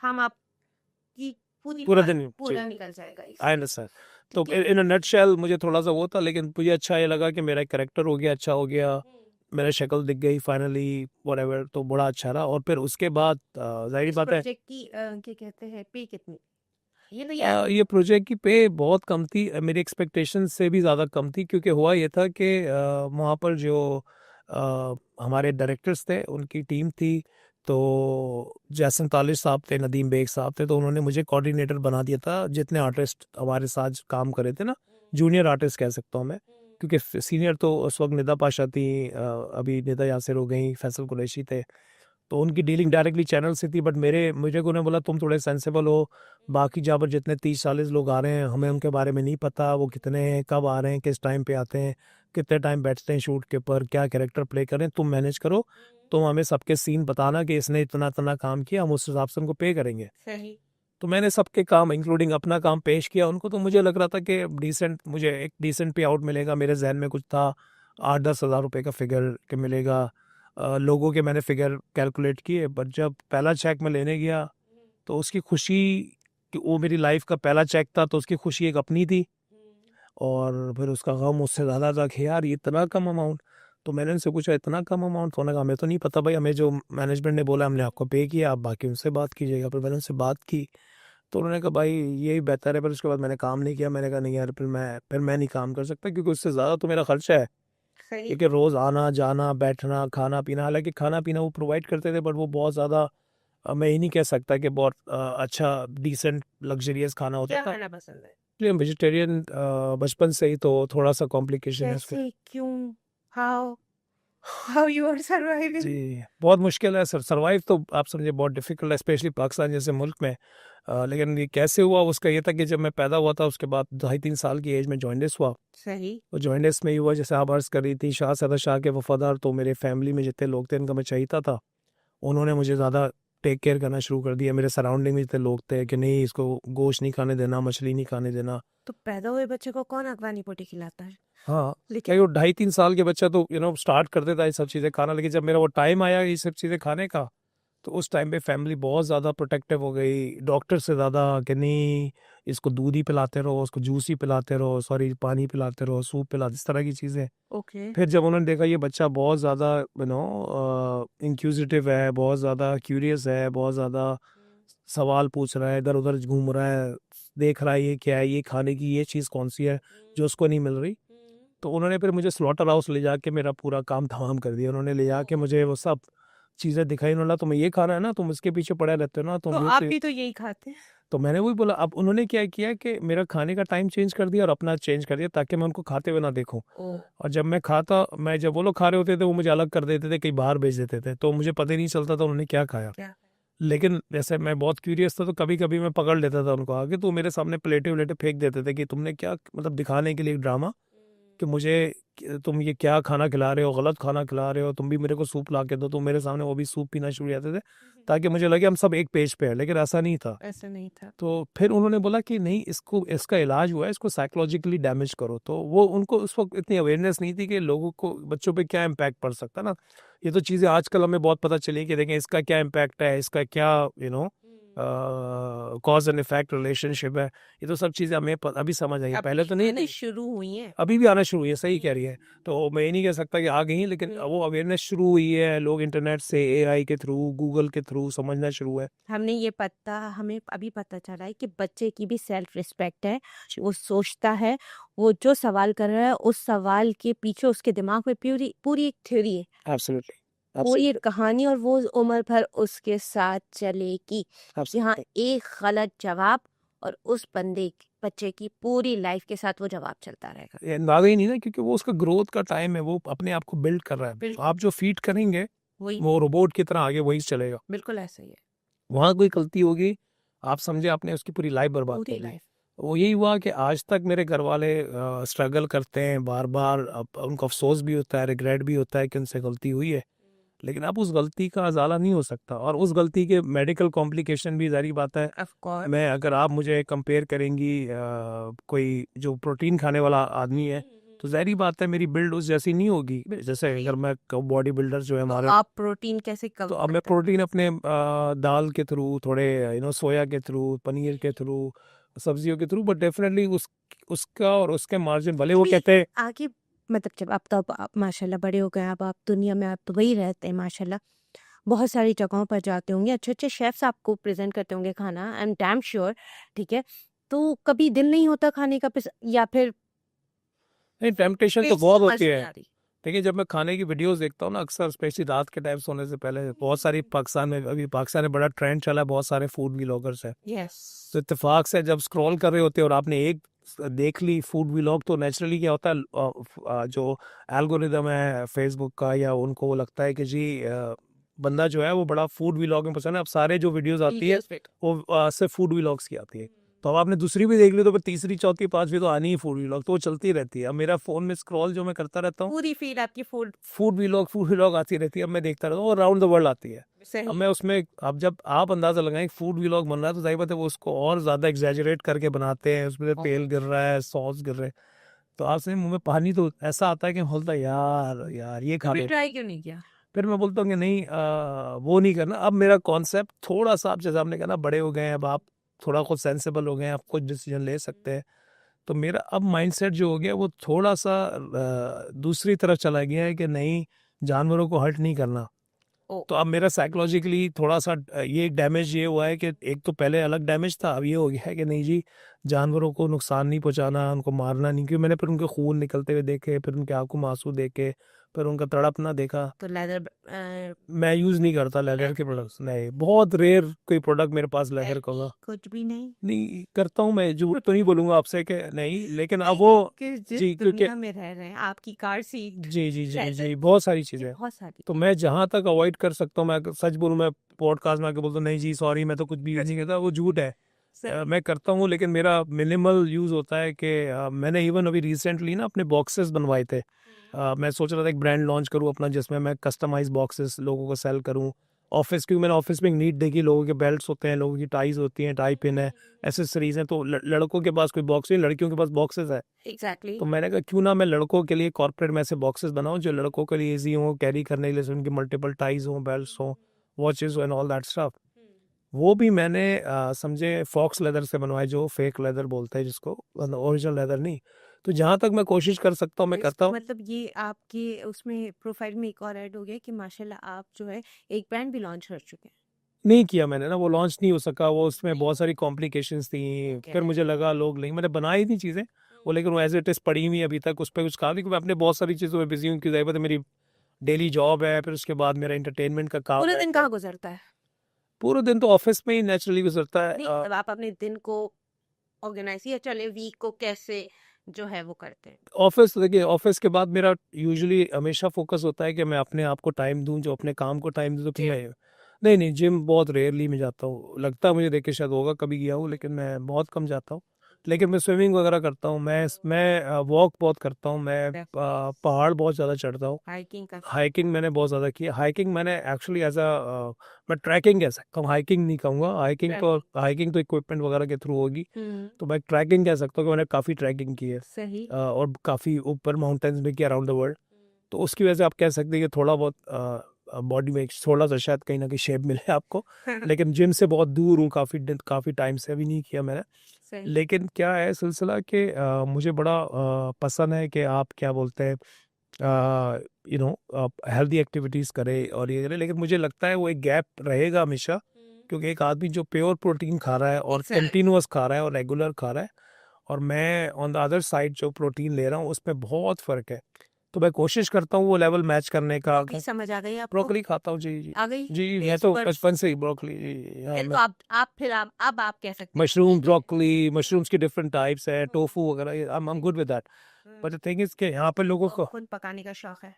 हम आपकी पूरी पूरा बात दिन पूरा निकल जाएगा आई इससे। अंडरस्टैंड। तो ठीक है। इन अ नटशेल मुझे थोड़ा सा वो था, लेकिन मुझे अच्छा ये लगा कि मेरा कैरेक्टर हो गया, अच्छा हो गया, मेरा शक्ल दिख गई फाइनली, व्हाटएवर, तो बड़ा अच्छा रहा। और फिर उसके बाद जाहिर इस बात है प्रोजेक्ट की क्या कहते हैं, पे कितनी? ये तो यार ये प्रोजेक्ट की पे बहुत कम थी, मेरी एक्सपेक्टेशन से भी ज़्यादा कम थी। क्योंकि हुआ ये था कि वहाँ पर जो हमारे डायरेक्टर्स थे उनकी टीम थी, तो जैसन तालिश साहब थे, नदीम बेग साहब थे, तो उन्होंने मुझे कोऑर्डिनेटर बना दिया था। जितने आर्टिस्ट हमारे साथ काम कर रहे थे ना, जूनियर आर्टिस्ट कह सकता हूँ मैं, क्योंकि सीनियर तो उस वक्त निदा पाशा थी, अभी निदा यासिर हो गई, फैसल कुरैशी थे, तो उनकी डीलिंग डायरेक्टली चैनल से थी। बट मुझे को उन्होंने बोला तुम थोड़े सेंसिबल हो, बाकी जहाँ पर जितने 30-40 लोग आ रहे हैं हमें उनके बारे में नहीं पता, वो कितने हैं, कब आ रहे हैं, किस टाइम पे आते हैं, कितने टाइम बैठते हैं शूट के ऊपर, क्या कैरेक्टर प्ले करें, तुम मैनेज करो, तुम हमें सबके सीन बताना कि इसने इतना इतना काम किया, हम उस हिसाब से उनको पे करेंगे। सही। तो मैंने सबके काम इंक्लूडिंग अपना काम पेश किया उनको। तो मुझे लग रहा था कि मुझे एक डिसेंट पे आउट मिलेगा। मेरे जहन में कुछ था 8-10 हज़ार रुपये का फिगर के मिलेगा। लोगों के मैंने फिगर कैलकुलेट किए, बट जब पहला चेक मैं लेने गया तो उसकी खुशी, कि वो मेरी लाइफ का पहला चेक था, तो उसकी खुशी एक अपनी थी, और फिर उसका गम उससे ज़्यादा था कि यार ये इतना कम अमाउंट। तो मैंने उनसे पूछा इतना कम अमाउंट, तो उन्होंने कहा हमें तो नहीं पता भाई, हमें जो मैनेजमेंट ने बोला हमने आपको पे किया, आप बाकी उनसे बात कीजिएगा। फिर मैंने उनसे बात की, तो उन्होंने कहा भाई यही बेहतर है। पर उसके बाद मैंने काम नहीं किया। मैंने कहा नहीं यार, फिर मैं नहीं काम कर सकता, क्योंकि उससे ज़्यादा तो मेरा खर्चा है, सही। क्योंकि रोज़ आना जाना बैठना खाना पीना। हालांकि खाना पीना वो प्रोवाइड करते थे, बट वो बहुत ज़्यादा मैं ये नहीं कह सकता कि बहुत अच्छा डिसेंट लग्जरियस खाना होता क्या था। खाना पसंद है? इसलिए वेजिटेरियन बचपन से ही, तो थोड़ा सा कॉम्प्लिकेशन है इसमें। कैसे, क्यों, हाउ यू आर सर्वाइविंग? जी, बहुत मुश्किल है सर सर्वाइव, तो आप समझिए बहुत डिफिकल्ट है, स्पेशली पाकिस्तान जैसे मुल्क में। लेकिन ये कैसे हुआ, उसका ये था कि जब मैं पैदा हुआ था उसके बाद 2.5-3 साल की एज में जॉइंडिस हुआ। सही। और जॉइंडिस में ही हुआ, जैसे आप अर्ज कर रही थी, शाह सदा शाह के वफादार, तो मेरे फैमिली में जितने लोग थे इनका मैं चाहता था, उन्होंने मुझे ज़्यादा टेक केयर करना शुरू कर दिया। मेरे सराउंडिंग में जितने लोग थे कि नहीं इसको गोश्त नहीं खाने देना, मछली नहीं खाने देना। तो पैदा हुए बच्चे को कौन अगवानी पोटी खिलाता है? हाँ, क्या लेकिन वो 2.5-3 साल के बच्चा तो स्टार्ट कर देता है ये सब चीज़ें खाना, लेकिन जब मेरा वो टाइम आया ये सब चीज़ें खाने का, तो उस टाइम पे फैमिली बहुत ज़्यादा प्रोटेक्टिव हो गई, डॉक्टर से ज़्यादा कि नहीं इसको दूध ही पिलाते रहो, उसको जूस ही पिलाते रहो, सॉरी पानी पिलाते रहो, सूप पिलाते, इस तरह की चीज़ें। ओके। फिर जब उन्होंने देखा ये बच्चा बहुत ज़्यादा इंक्यूजिटिव है, बहुत ज़्यादा क्यूरियस है, बहुत ज़्यादा सवाल पूछ रहा है, इधर उधर घूम रहा है, देख रहा है ये क्या है, ये खाने की ये चीज़ कौन सी है जो उसको नहीं मिल रही, तो उन्होंने फिर मुझे स्लॉटर हाउस ले जाके मेरा पूरा काम तमाम कर दिया। उन्होंने ले जाके मुझे वो सब चीज़ें दिखाई। उन्होंने बोला तुम्हें ये खाना है ना, तुम इसके पीछे पड़े रहते हो ना, तो तुम आप भी तो यही खाते हैं। तो मैंने वही बोला। अब उन्होंने क्या किया कि मेरा खाने का टाइम चेंज कर दिया और अपना चेंज कर दिया ताकि मैं उनको खाते हुए ना देखूं। ओह। और जब जब वो लोग खा रहे होते थे वो मुझे अलग कर देते थे, कहीं बाहर भेज देते थे, तो मुझे पता ही नहीं चलता था उन्होंने क्या खाया। क्या? लेकिन जैसे मैं बहुत क्यूरियस था तो कभी कभी मैं पकड़ लेता था उनको आके, तो मेरे सामने प्लेटें व्लेटें फेंक देते थे कि तुमने क्या, मतलब दिखाने के लिए एक ड्रामा कि मुझे तुम ये क्या खाना खिला रहे हो, गलत खाना खिला रहे हो, तुम भी मेरे को सूप ला के दो। तो मेरे सामने वो भी सूप पीना शुरू हो जाते थे ताकि मुझे लगे हम सब एक पेज पे हैं, लेकिन ऐसा नहीं था। ऐसा नहीं था। तो फिर उन्होंने बोला कि नहीं इसका इलाज हुआ है, इसको साइकोलॉजिकली डैमेज करो। तो वो उनको उस वक्त इतनी अवेयरनेस नहीं थी कि लोगों को, बच्चों पे क्या इम्पैक्ट पड़ सकता है ना। ये तो चीज़ें आजकल हमें बहुत पता चली कि देखें इसका क्या इम्पैक्ट है, इसका क्या कॉज एंड इफेक्ट रिलेशनशिप है। ये तो सब चीज़ें हमें अभी समझ आई है, पहले तो नहीं आने थी। शुरू हुई है। अभी भी आना शुरू हुई है, सही कह रही है। तो मैं ये नहीं कह सकता कि आ गई, लेकिन वो अवेयरनेस शुरू हुई है, लोग इंटरनेट से, एआई के थ्रू, गूगल के थ्रू समझना शुरू है। हमें अभी पता चला है कि बच्चे की भी सेल्फ रिस्पेक्ट है, वो सोचता है, वो जो सवाल कर रहा है उस सवाल के पीछे उसके दिमाग में पूरी पूरी एक थ्योरी है, एब्सोल्युटली, पूरी एक कहानी, और वो उम्र भर उसके साथ चलेगी। यहाँ एक गलत जवाब और उस बच्चे की पूरी लाइफ के साथ वो जवाब चलता रहेगा। नागा ही नहीं ना, क्योंकि वो उसका ग्रोथ का टाइम है, वो अपने आप को बिल्ड कर रहा है। बिल्कुल। आप जो फीड करेंगे वही, वो रोबोट की तरह आगे वही चलेगा। बिल्कुल ऐसा ही है। वहाँ कोई गलती होगी, आप समझे आपने उसकी पूरी लाइफ बर्बाद कर पूरी दी। लाइफ। वो यही हुआ कि आज तक मेरे घर वाले स्ट्रगल करते हैं बार बार। अब उनको अफसोस भी होता है, रिग्रेट भी होता है कि उनसे गलती हुई है, लेकिन अब उस गलती का अजाला नहीं हो सकता। और उस गलती के मेडिकल कॉम्प्लिकेशन भी, जारी बात है। Of course. मैं अगर आप मुझे कंपेयर करेंगी कोई जो प्रोटीन खाने वाला आदमी है, तो जाहिर बात है मेरी बिल्ड उस जैसी नहीं होगी। जैसे अगर मैं बॉडी बिल्डर जो है हमारा, आप प्रोटीन कैसे कम तो अब मैं प्रोटीन अपने दाल के थ्रू, थोड़े सोया के थ्रू, पनीर के थ्रू, सब्जियों के थ्रू, बट डेफिनेटली उसका और उसके मार्जिन भले वो कहते हैं। आगे, मतलब जब आप माशाल्लाह बड़े हो गए, अब आप दुनिया में आप तो वही रहते हैं माशाल्लाह, बहुत सारी जगहों पर जाते होंगे, अच्छे अच्छे शेफ्स आपको प्रेजेंट करते होंगे खाना, आई एम डैम श्योर, ठीक है? तो कभी दिल नहीं होता खाने का, या फिर नहीं, टेम्पटेशन तो टेस्ट बहुत समझ होती नहीं है। आ रही? देखिए, जब मैं खाने की वीडियोस देखता हूँ ना, अक्सर स्पेशली रात के टाइम सोने से पहले, बहुत सारी पाकिस्तान में, अभी पाकिस्तान में बड़ा ट्रेंड चला है, बहुत सारे फूड व्लॉगर्स हैं। यस। तो इत्तेफाक से जब स्क्रॉल कर रहे होते हैं और आपने एक देख ली फूड व्लॉग, तो नेचुरली क्या होता है, जो एल्गोरिदम है फेसबुक का, या उनको वो लगता है कि जी बंदा जो है वो बड़ा फूड व्लॉग में पसंद है। अब सारे जो वीडियोस आती है वो सिर्फ फूड व्लॉग्स की आती है। तो अब आपने दूसरी भी देख ली, तो फिर तीसरी, चौथी, पांचवी तो आनी ही फूड व्लॉग, तो वो चलती रहती है। अब मेरा फोन में स्क्रॉल जो मैं करता रहता हूँ, पूरी फीड आपकी फूड व्लॉग आती रहती है। अब मैं देखता रहता हूँ, और राउंड द वर्ल्ड आती है। सही। अब मैं उसमें, अब जब आप अंदाजा लगाएं फूड व्लॉग बन रहा है, तो जाहिर बात है वो उसको और ज्यादा एग्जैजरेट करके बनाते हैं, उसमें से तेल गिर रहा है, सॉस गिर रहे हैं, तो आपसे मुंह में पानी तो ऐसा आता है कि बोलता है यार ये खा ले। ट्राई क्यों नहीं किया? फिर मैं बोलता हूँ कि नहीं, वो नहीं करना। अब मेरा कॉन्सेप्ट थोड़ा सा, आप जैसे आपने कहा ना, बड़े हो गए हैं, अब आप थोड़ा कुछ सेंसिबल हो गए हैं, आप कुछ डिसीजन ले सकते हैं। तो मेरा अब माइंडसेट जो हो गया वो थोड़ा सा दूसरी तरफ चला गया है कि नहीं, जानवरों को हर्ट नहीं करना। तो अब मेरा साइकोलॉजिकली थोड़ा सा ये डैमेज ये हुआ है कि एक तो पहले अलग डैमेज था, अब ये हो गया है कि नहीं जी, जानवरों को नुकसान नहीं पहुंचाना, उनको मारना नहीं। क्योंकि मैंने फिर उनके खून निकलते हुए देखे, फिर उनके आंखों में आंसू देखे, फिर उनका तड़पना देखा। तो लेदर मैं यूज नहीं करता लेदर के प्रोडक्ट्स, नहीं, बहुत रेयर कोई प्रोडक्ट मेरे पास लेदर का होगा। कुछ भी नहीं। नहीं करता हूँ मैं, झूठ तो नहीं बोलूंगा आपसे कि नहीं, लेकिन अब वो कि जिस जी, क्योंकि दुनिया में रह रहे हैं, आपकी कार सीट, जी जी जी leather, जी बहुत सारी चीजें, बहुत सारी। तो मैं जहां तक अवॉइड कर सकता हूँ, मैं सच बोलूँ, मैं पॉडकास्ट में आके बोलता हूँ नहीं जी सॉरी, मैं तो कुछ भी नहीं करता, वो झूठ है। मैं करता हूँ, लेकिन मेरा मिनिमल यूज होता है कि मैंने इवन अभी रिसेंटली ना अपने बॉक्सेस बनवाए थे। मैं सोच रहा था एक ब्रांड लॉन्च करूँ अपना, जिसमें मैं कस्टमाइज बॉक्सेस लोगों को सेल करूँ, ऑफिस, क्योंकि मैंने ऑफिस में एक नीड देखी, लोगों के बेल्ट्स होते हैं, लोगों की टाइज होती हैं, टाई पिन है, एसेसरीज हैं, तो लड़कों के पास कोई बॉक्स नहीं, लड़कियों के पास बॉक्सेस है। एग्जैक्टली। तो मैंने कहा क्यों ना मैं लड़कों के लिए कॉर्पोरेट में ऐसे बॉक्सेस बनाऊं जो लड़कों के लिए ईजी हो कैरी करने के लिए, उनकी मल्टीपल टाइज हो, बेल्ट्स हो, watches and all that stuff. वो भी मैंने समझे फॉक्स लेदर से बनवाए, जो फेक लेदर बोलते हैं जिसको, ओरिजिनल लेदर नहीं। तो जहाँ तक मैं कोशिश कर सकता हूँ मैं करता हूँ। मतलब ये आपके उसमें प्रोफाइल में एक और ऐड हो गया कि माशाल्लाह आप जो है एक ब्रांड भी लॉन्च कर चुके हैं। नहीं किया मैंने ना, वो लॉन्च नहीं हो सका, वो उसमें बहुत सारी कॉम्प्लिकेशंस थी। फिर मुझे लगा लोग नहीं, मैंने बनाई थी चीज़ें वो, लेकिन वो एज इट इज़ पड़ी हुई अभी तक, उस पर कुछ काम नहीं, क्योंकि मैं अपने बहुत सारी चीज़ों में बिजी हूँ, क्योंकि है मेरी डेली जॉब है, फिर उसके बाद मेरा एंटरटेनमेंट का काम पूरा है। दिन कहाँ गुजरता है? पूरा दिन तो ऑफिस में ही नेचुरली गुजरता है। नहीं, अब आप अपने दिन को ऑर्गेनाइज या चले वीक को कैसे जो है वो करते हैं? ऑफिस देखिए, ऑफिस के बाद मेरा यूजुअली हमेशा फोकस होता है कि मैं अपने आप को टाइम दूं, जो अपने काम को टाइम दूं। तो फिर नहीं जिम बहुत रेयरली मैं जाता हूँ, लगता है मुझे देख के शायद होगा कभी गया हूँ, लेकिन मैं बहुत कम जाता हूँ। लेकिन मैं स्विमिंग वगैरह करता हूँ, मैं वॉक बहुत करता हूँ, मैं पहाड़ बहुत ज़्यादा चढ़ता हूँ। हाइकिंग का हाइकिंग मैंने बहुत ज़्यादा की है। हाइकिंग मैंने एक्चुअली मैं ट्रैकिंग कह सकता हूँ, हाइकिंग नहीं कहूँगा। हाइकिंग तो इक्विपमेंट वगैरह के थ्रू होगी, तो मैं ट्रैकिंग कह सकता हूँ कि मैंने काफ़ी ट्रैकिंग की है। सही। और काफ़ी ऊपर माउंटेन्स में किया अराउंड द वर्ल्ड। तो उसकी वजह से आप कह सकते हैं कि थोड़ा बहुत बॉडी में थोड़ा सा शायद कहीं ना कहीं शेप मिले आपको। लेकिन जिम से बहुत दूर हूँ, काफ़ी टाइम से अभी नहीं किया मैंने। सही। लेकिन क्या है सिलसिला कि मुझे बड़ा पसंद है कि आप क्या बोलते हैं, यू नो, आप हेल्दी एक्टिविटीज़ करें और ये करें, लेकिन मुझे लगता है वो एक गैप रहेगा हमेशा, क्योंकि एक आदमी जो प्योर प्रोटीन खा रहा है और कंटिन्यूअस खा रहा है और रेगुलर खा रहा है, और मैं ऑन द अदर साइड जो प्रोटीन ले रहा हूँ उसमें बहुत फ़र्क है। तो मैं कोशिश करता हूँ वो लेवल मैच करने का। अभी समझ आ गई आपको? ब्रोकली खाता हूँ जी। आ गई? जी मैं टेस्ट तो पर बचपन से ही ब्रोकली जी। हाँ, फिर तो आप फिर अब आप कह सकते हैं मशरूम, ब्रोकली, मशरूम्स की डिफरेंट टाइप्स है, टोफू वगैरह, I am good with that. But the thing is कि यहाँ पे लोगों को खुद पकाने का शौक है?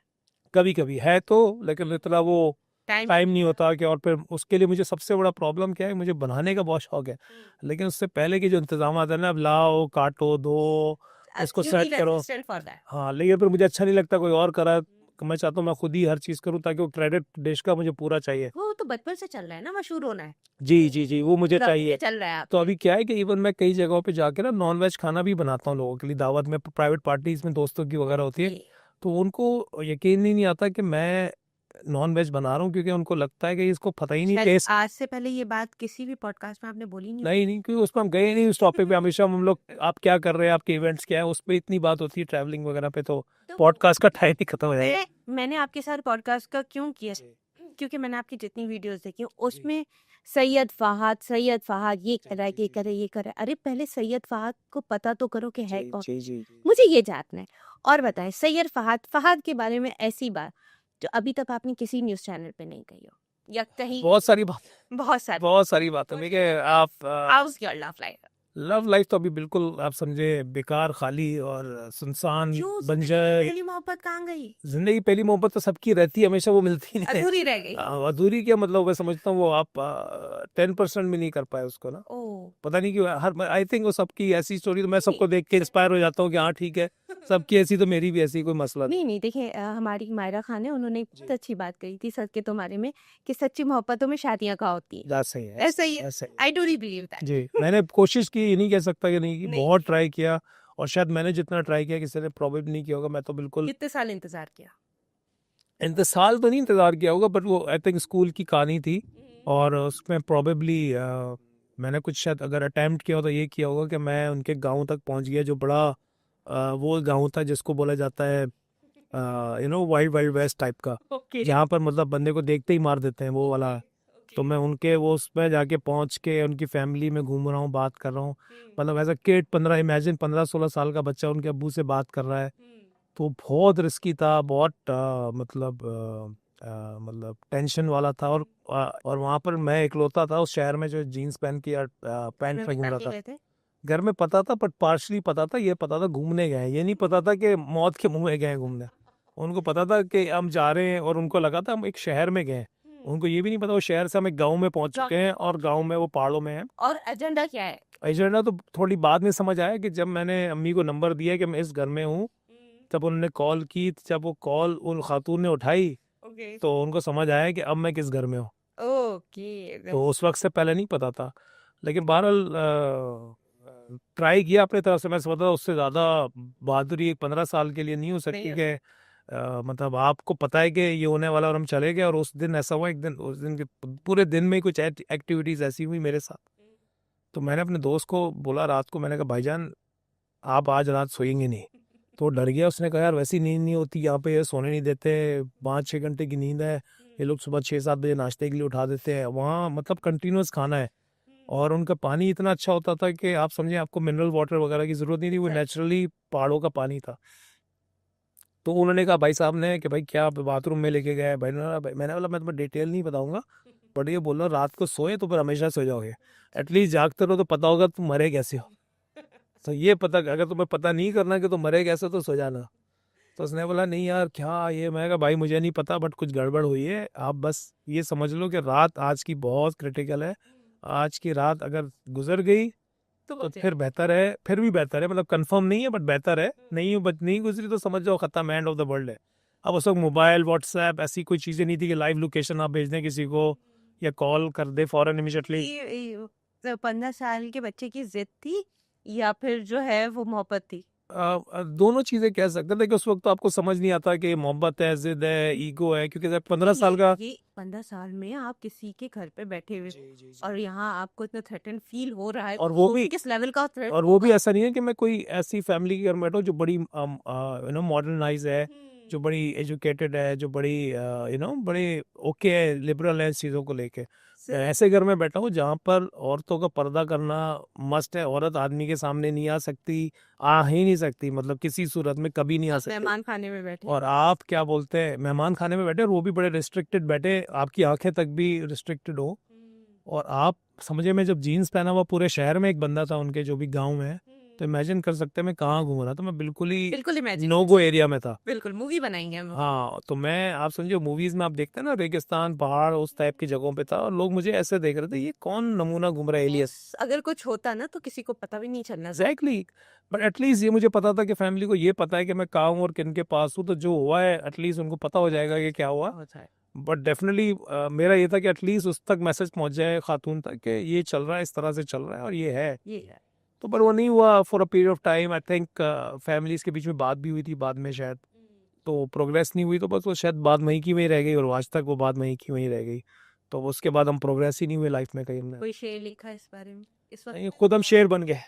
कभी कभी है तो, लेकिन इतना वो टाइम टाइम नहीं होता कि, और फिर उसके लिए मुझे सबसे बड़ा प्रॉब्लम क्या है, मुझे बनाने का बहुत शौक है, लेकिन उससे पहले के जो इंतजाम है ना, अब लाओ, काटो, धो, इसको सेट करो। For that. हाँ, लेकिन फिर मुझे अच्छा नहीं लगता कोई और करा, मैं चाहता हूँ मैं खुद ही हर चीज़ करूँ, ताकि वो क्रेडिट डिश का मुझे पूरा चाहिए। वो तो बचपन से चल रहा है ना, मशहूर होना है। जी वो मुझे तब चाहिए। से चल रहा है आप। तो अभी क्या है कि इवन मैं कई जगहों पे जाके ना नॉन वेज खाना भी बनाता हूँ लोगों के लिए, दावत में, प्राइवेट पार्टीज में, दोस्तों की वगैरह होती है, तो उनको यकीन ही नहीं आता कि मैं नॉन वेज बना रहा हूँ, क्योंकि उनको लगता है कि इसको पता ही नहीं शायद टेस्ट। आज से पहले ये बात किसी भी पॉडकास्ट में आपने बोली नहीं। नहीं क्योंकि उसमें हम गए नहीं उस टॉपिक पे, हमेशा हम लोग आप क्या कर रहे हैं, आपके इवेंट्स क्या है, उस पर इतनी बात होती है ट्रैवलिंग वगैरह पे, तो पॉडकास्ट का टाइम ही खत्म हो जाएगा। मैंने आपके साथ पॉडकास्ट का क्यों किया, क्योंकि मैंने आपकी जितनी वीडियोस देखी उसमें सैयद फहाद ये कर रहा है, ये करे, ये करे। अरे पहले सैयद फहाद को पता तो करो कि है कौन। जी मुझे ये जानना है। और बताएं सैयद फहाद के बारे में ऐसी बात जो अभी तक आपने किसी न्यूज़ चैनल पे नहीं कही हो, या कहीं बहुत सारी बात बहुत सारी बातें में कि आप house your love life. Love life तो अभी बिल्कुल आप समझे बेकार, खाली और सुनसान, बंजर। पहली मोहब्बत कहाँ गई? जिंदगी पहली मोहब्बत तो सबकी रहती है, हमेशा वो मिलती नहीं है। अधूरी रह गई। अधूरी क्या मतलब, मैं समझता हूँ वो आप 10% भी नहीं कर पाए उसको ना। ओह, पता नहीं क्यों, हर आई थिंक वो सबकी ऐसी स्टोरी, तो मैं सबको देख के इंस्पायर हो जाता हूँ कि हाँ ठीक है, सबकी ऐसी तो मेरी भी ऐसी, कोई मसला नहीं। नहीं देखिए, हमारी मायरा खान है, उन्होंने बहुत अच्छी बात कही थी सच के तुम्हारे में कि सच्ची मोहब्बतों में शादियां कहाँ होती हैं। सही है, ऐसा ही है। ऐसा ही आई डू बिलीव दैट। जी। मैंने कोशिश की, ये नहीं कह सकता कि नहीं की, नहीं। बहुत ट्राई किया, और शायद मैंने जितना ट्राई किया किसी ने प्रॉब्लम नहीं किया होगा। मैं तो बिल्कुल कितने साल इंतजार किया? इंतजार तो नहीं इंतजार किया होगा, बट वो आई थिंक स्कूल की कहानी थी, और उसमें प्रॉबेबली मैंने कुछ शायद अगर अटेम्प्ट किया हो तो ये किया होगा कि मैं उनके गांव तक पहुंच गया, जो बड़ा वो गांव था जिसको बोला जाता है वाइल्ड वाइल्ड वेस्ट टाइप का, ओके। जहाँ पर मतलब बंदे को देखते ही मार देते हैं, वो वाला। तो मैं उनके वो उसमें जाके पहुंच के उनकी फैमिली में घूम रहा हूँ, बात कर रहा हूँ, मतलब एज अ किड, 15-16 साल का बच्चा उनके अब्बू से बात कर रहा है। तो बहुत रिस्की था, बहुत मतलब टेंशन वाला था, और वहाँ पर मैं इकलौता था उस शहर में जो जीन्स पहन के या पैंट में घूम रहा था। घर में पता था, बट पार्शली पता था, ये पता था घूमने गए हैं, ये नहीं पता था कि मौत के मुंह में गए हैं घूमने। उनको पता था कि हम जा रहे हैं, और उनको लगा था हम एक शहर में गए। उनको ये भी नहीं पता वो शहर से हम एक गाँव में पहुंच चुके हैं, और गाँव में वो पहाड़ों में है। और एजेंडा क्या है? एजेंडा तो थोड़ी बाद में समझ आया कि जब मैंने अम्मी को नंबर दिया कि मैं इस घर में हूँ, तब उन्होंने कॉल की। जब वो कॉल उन खातून ने उठाई, तो उनको समझ आया कि अब मैं किस घर में हूँ। ओके तो उस वक्त से पहले नहीं पता था, लेकिन बहरहाल ट्राई किया अपने तरफ से। मैं समझता था उससे ज़्यादा बहादुरी 15 साल के लिए नहीं हो सकती नहीं हो कि मतलब आपको पता है कि ये होने वाला और हम चले गए, और उस दिन ऐसा हुआ, एक दिन उस दिन के पूरे दिन में ही कुछ एक्टिविटीज़ ऐसी हुई मेरे साथ। तो मैंने अपने दोस्त को बोला रात को, मैंने कहा भाईजान आप आज रात सोएंगे नहीं। तो वो डर गया, उसने कहा यार वैसी नींद नहीं होती यहाँ पे, ये सोने नहीं देते, 5-6 घंटे की नींद है, ये लोग सुबह 6-7 बजे नाश्ते के लिए उठा देते हैं, वहाँ मतलब कंटिन्यूस खाना है, और उनका पानी इतना अच्छा होता था कि आप समझे आपको मिनरल वाटर वगैरह की ज़रूरत नहीं थी, वो नेचुरली पहाड़ों का पानी था। तो उन्होंने कहा भाई साहब ने कि भाई क्या बाथरूम में लेके गए भाई, मैंने बोला मैं तुम्हें डिटेल नहीं बताऊंगा, बट ये बोल रहा रात को सोए तो फिर हमेशा सो जाओगे, एटलीस्ट जागते रहो तो पता होगा तुम मरे कैसे हो। तो ये पता, अगर तुम्हें पता नहीं करना कि तुम मरे कैसे तो सो जाना। तो उसने बोला नहीं यार क्या ये, मैं कहा भाई मुझे नहीं पता, बट कुछ गड़बड़ हुई है, आप बस ये समझ लो कि रात आज की बहुत क्रिटिकल है, आज की रात अगर गुजर गई तो फिर बेहतर है, फिर भी बेहतर है, मतलब कंफर्म नहीं है बट बेहतर है, नहीं गुजरी तो समझ जाओ खत्म, एंड ऑफ द वर्ल्ड है। अब उस वक्त मोबाइल व्हाट्सएप ऐसी कोई चीज़ें नहीं थी कि लाइव लोकेशन आप भेज दें किसी को या कॉल कर दे फौरन इमीडिएटली। 15 साल के बच्चे की जिद थी या फिर जो है वो मोहब्बत थी? दोनों चीज़ें कह सकते हैं, लेकिन उस वक्त तो आपको समझ नहीं आता कि मोहब्बत है, जिद है, ईगो है, क्योंकि जब 15 साल का ये 15 साल में आप किसी के घर पे बैठे हुए और यहाँ आपको इतना थ्रेटन फील हो रहा है, और वो तो भी किस लेवल का थ्रेट और वो भी ऐसा नहीं है कि मैं कोई ऐसी फैमिली के घर में बैठा हूँ जो बड़ी मॉडर्नाइज है, जो बड़ी एजुकेटेड है, जो बड़ी बड़े ओके है, लिबरल है इस चीज़ों को लेके। ऐसे घर में बैठा हूँ जहाँ पर औरतों का पर्दा करना मस्ट है, औरत आदमी के सामने नहीं आ सकती, आ ही नहीं सकती, मतलब किसी सूरत में कभी नहीं आ सकती। मेहमान खाने में बैठे और आप क्या बोलते हैं मेहमान खाने में बैठे, और वो भी बड़े रिस्ट्रिक्टेड बैठे, आपकी आंखें तक भी रिस्ट्रिक्टेड हो, और आप समझे मैं जब जीन्स पहना हुआ पूरे शहर में एक बंदा था उनके जो भी गांव में है, तो इमेजिन कर सकते हैं मैं कहाँ घूम रहा था, मैं बिल्कुल बिल्कुल नो गो एरिया में था। बिल्कुल मूवी बनाएंगे हम। हाँ, तो मैं आप समझो मूवीज में आप देखते हैं ना रेगिस्तान पहाड़ उस टाइप की जगहों पे था, और लोग मुझे ऐसे देख रहे थे ये कौन नमूना घूम रहा है एलियस। अगर कुछ होता ना तो किसी को पता भी नहीं चलना। एग्जैक्टली, बट एटलीस्ट ये मुझे पता था कि फैमिली को ये पता है कि मैं कहाँ हूँ और किन के पास हूँ, तो जो हुआ है एटलीस्ट उनको पता हो जाएगा कि क्या हुआ। बट डेफिनेटली मेरा ये था कि एटलीस्ट उस तक मैसेज पहुंच जाए खातून तक कि ये चल रहा है, इस तरह से चल रहा है और ये है। तो पर वो नहीं हुआ for a period of time. I think families के बीच में बात भी हुई थी बाद में शायद, तो प्रोग्रेस नहीं हुई, तो बस वो शायद बात वहीं की वहीं रह गई, और आज तक वो बात वहीं की वहीं रह गई। तो उसके बाद हम प्रोग्रेस ही नहीं हुए लाइफ में कहीं हमने। कोई शेर लिखा इस बारे में इस नहीं, खुद हम शेर बन गए।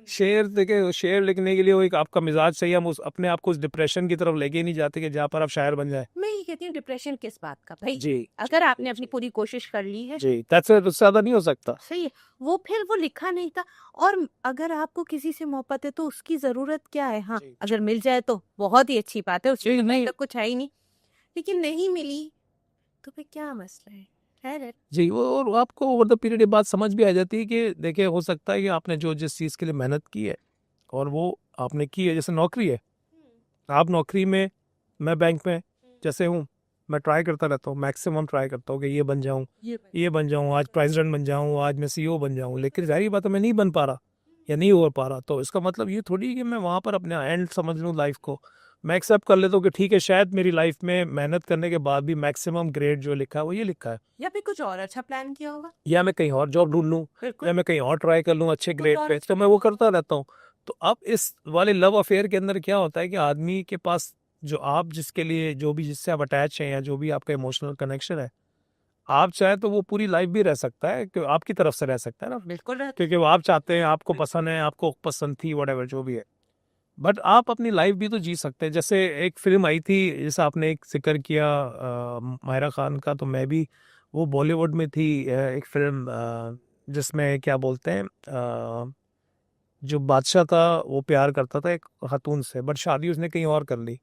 शेर देखे, शेर लिखने के लिए वो एक आपका मिजाज चाहिए, हम उस अपने आप को उस डिप्रेशन की तरफ लेके नहीं जाते कि जहाँ पर आप शायर बन जाए। मैं ये कहती हूँ डिप्रेशन किस बात का भाई, जी अगर आपने अपनी पूरी कोशिश कर ली है जी, that's it, उससे ज्यादा नहीं हो सकता। सही है, वो फिर वो लिखा नहीं था। और अगर आपको किसी से मोहब्बत है तो उसकी जरूरत क्या है? हाँ, जी, अगर मिल जाए तो बहुत ही अच्छी बात है, जी, उसकी नहीं। तो कुछ है ही नहीं, लेकिन नहीं मिली तो फिर क्या मसला है? खैर जी, वो और आपको ओवर द पीरियड ये बात समझ भी आ जाती है कि देखिए हो सकता है कि आपने जो जिस चीज़ के लिए मेहनत की है और वो आपने की है, जैसे नौकरी है, आप नौकरी में, मैं बैंक में जैसे हूँ, मैं ट्राई करता रहता हूँ, मैक्सिमम ट्राई करता हूँ कि ये बन जाऊँ, ये बन जाऊँ, आज प्रेसिडेंट बन जाऊँ, आज मैं सीईओ बन जाऊँ, लेकिन जाहिर बात है मैं नहीं बन पा रहा या नहीं हो पा रहा। तो इसका मतलब ये थोड़ी कि मैं वहाँ पर अपने एंड समझ लूँ लाइफ को। मैं एक्सेप्ट कर लेता हूँ कि ठीक है शायद मेरी लाइफ में मेहनत करने के बाद भी मैक्सिमम ग्रेड जो लिखा है वो ये लिखा है, या फिर कुछ और अच्छा प्लान किया होगा। या मैं कहीं और जॉब ढूंढ लूँ, या मैं कहीं और ट्राई कर लूँ अच्छे ग्रेड पे, तो मैं वो करता रहता हूँ। तो अब इस वाले लव अफेयर के अंदर क्या होता है कि आदमी के पास जो आप जिसके लिए जो भी जिससे आप अटैच हैं या जो भी आपका इमोशनल कनेक्शन है, आप चाहे तो वो पूरी लाइफ भी रह सकता है, कि आपकी तरफ से रह सकता है ना, बिल्कुल क्योंकि वो आप चाहते हैं, आपको पसंद है, आपको पसंद थी, वट जो भी है। बट आप अपनी लाइफ भी तो जी सकते हैं। जैसे एक फिल्म आई थी जैसे आपने एक जिक्र किया मायरा खान का, तो मैं भी वो बॉलीवुड में थी एक फिल्म जिसमें क्या बोलते हैं जो बादशाह था वो प्यार करता था एक खातून से, बट शादी उसने कहीं और कर ली।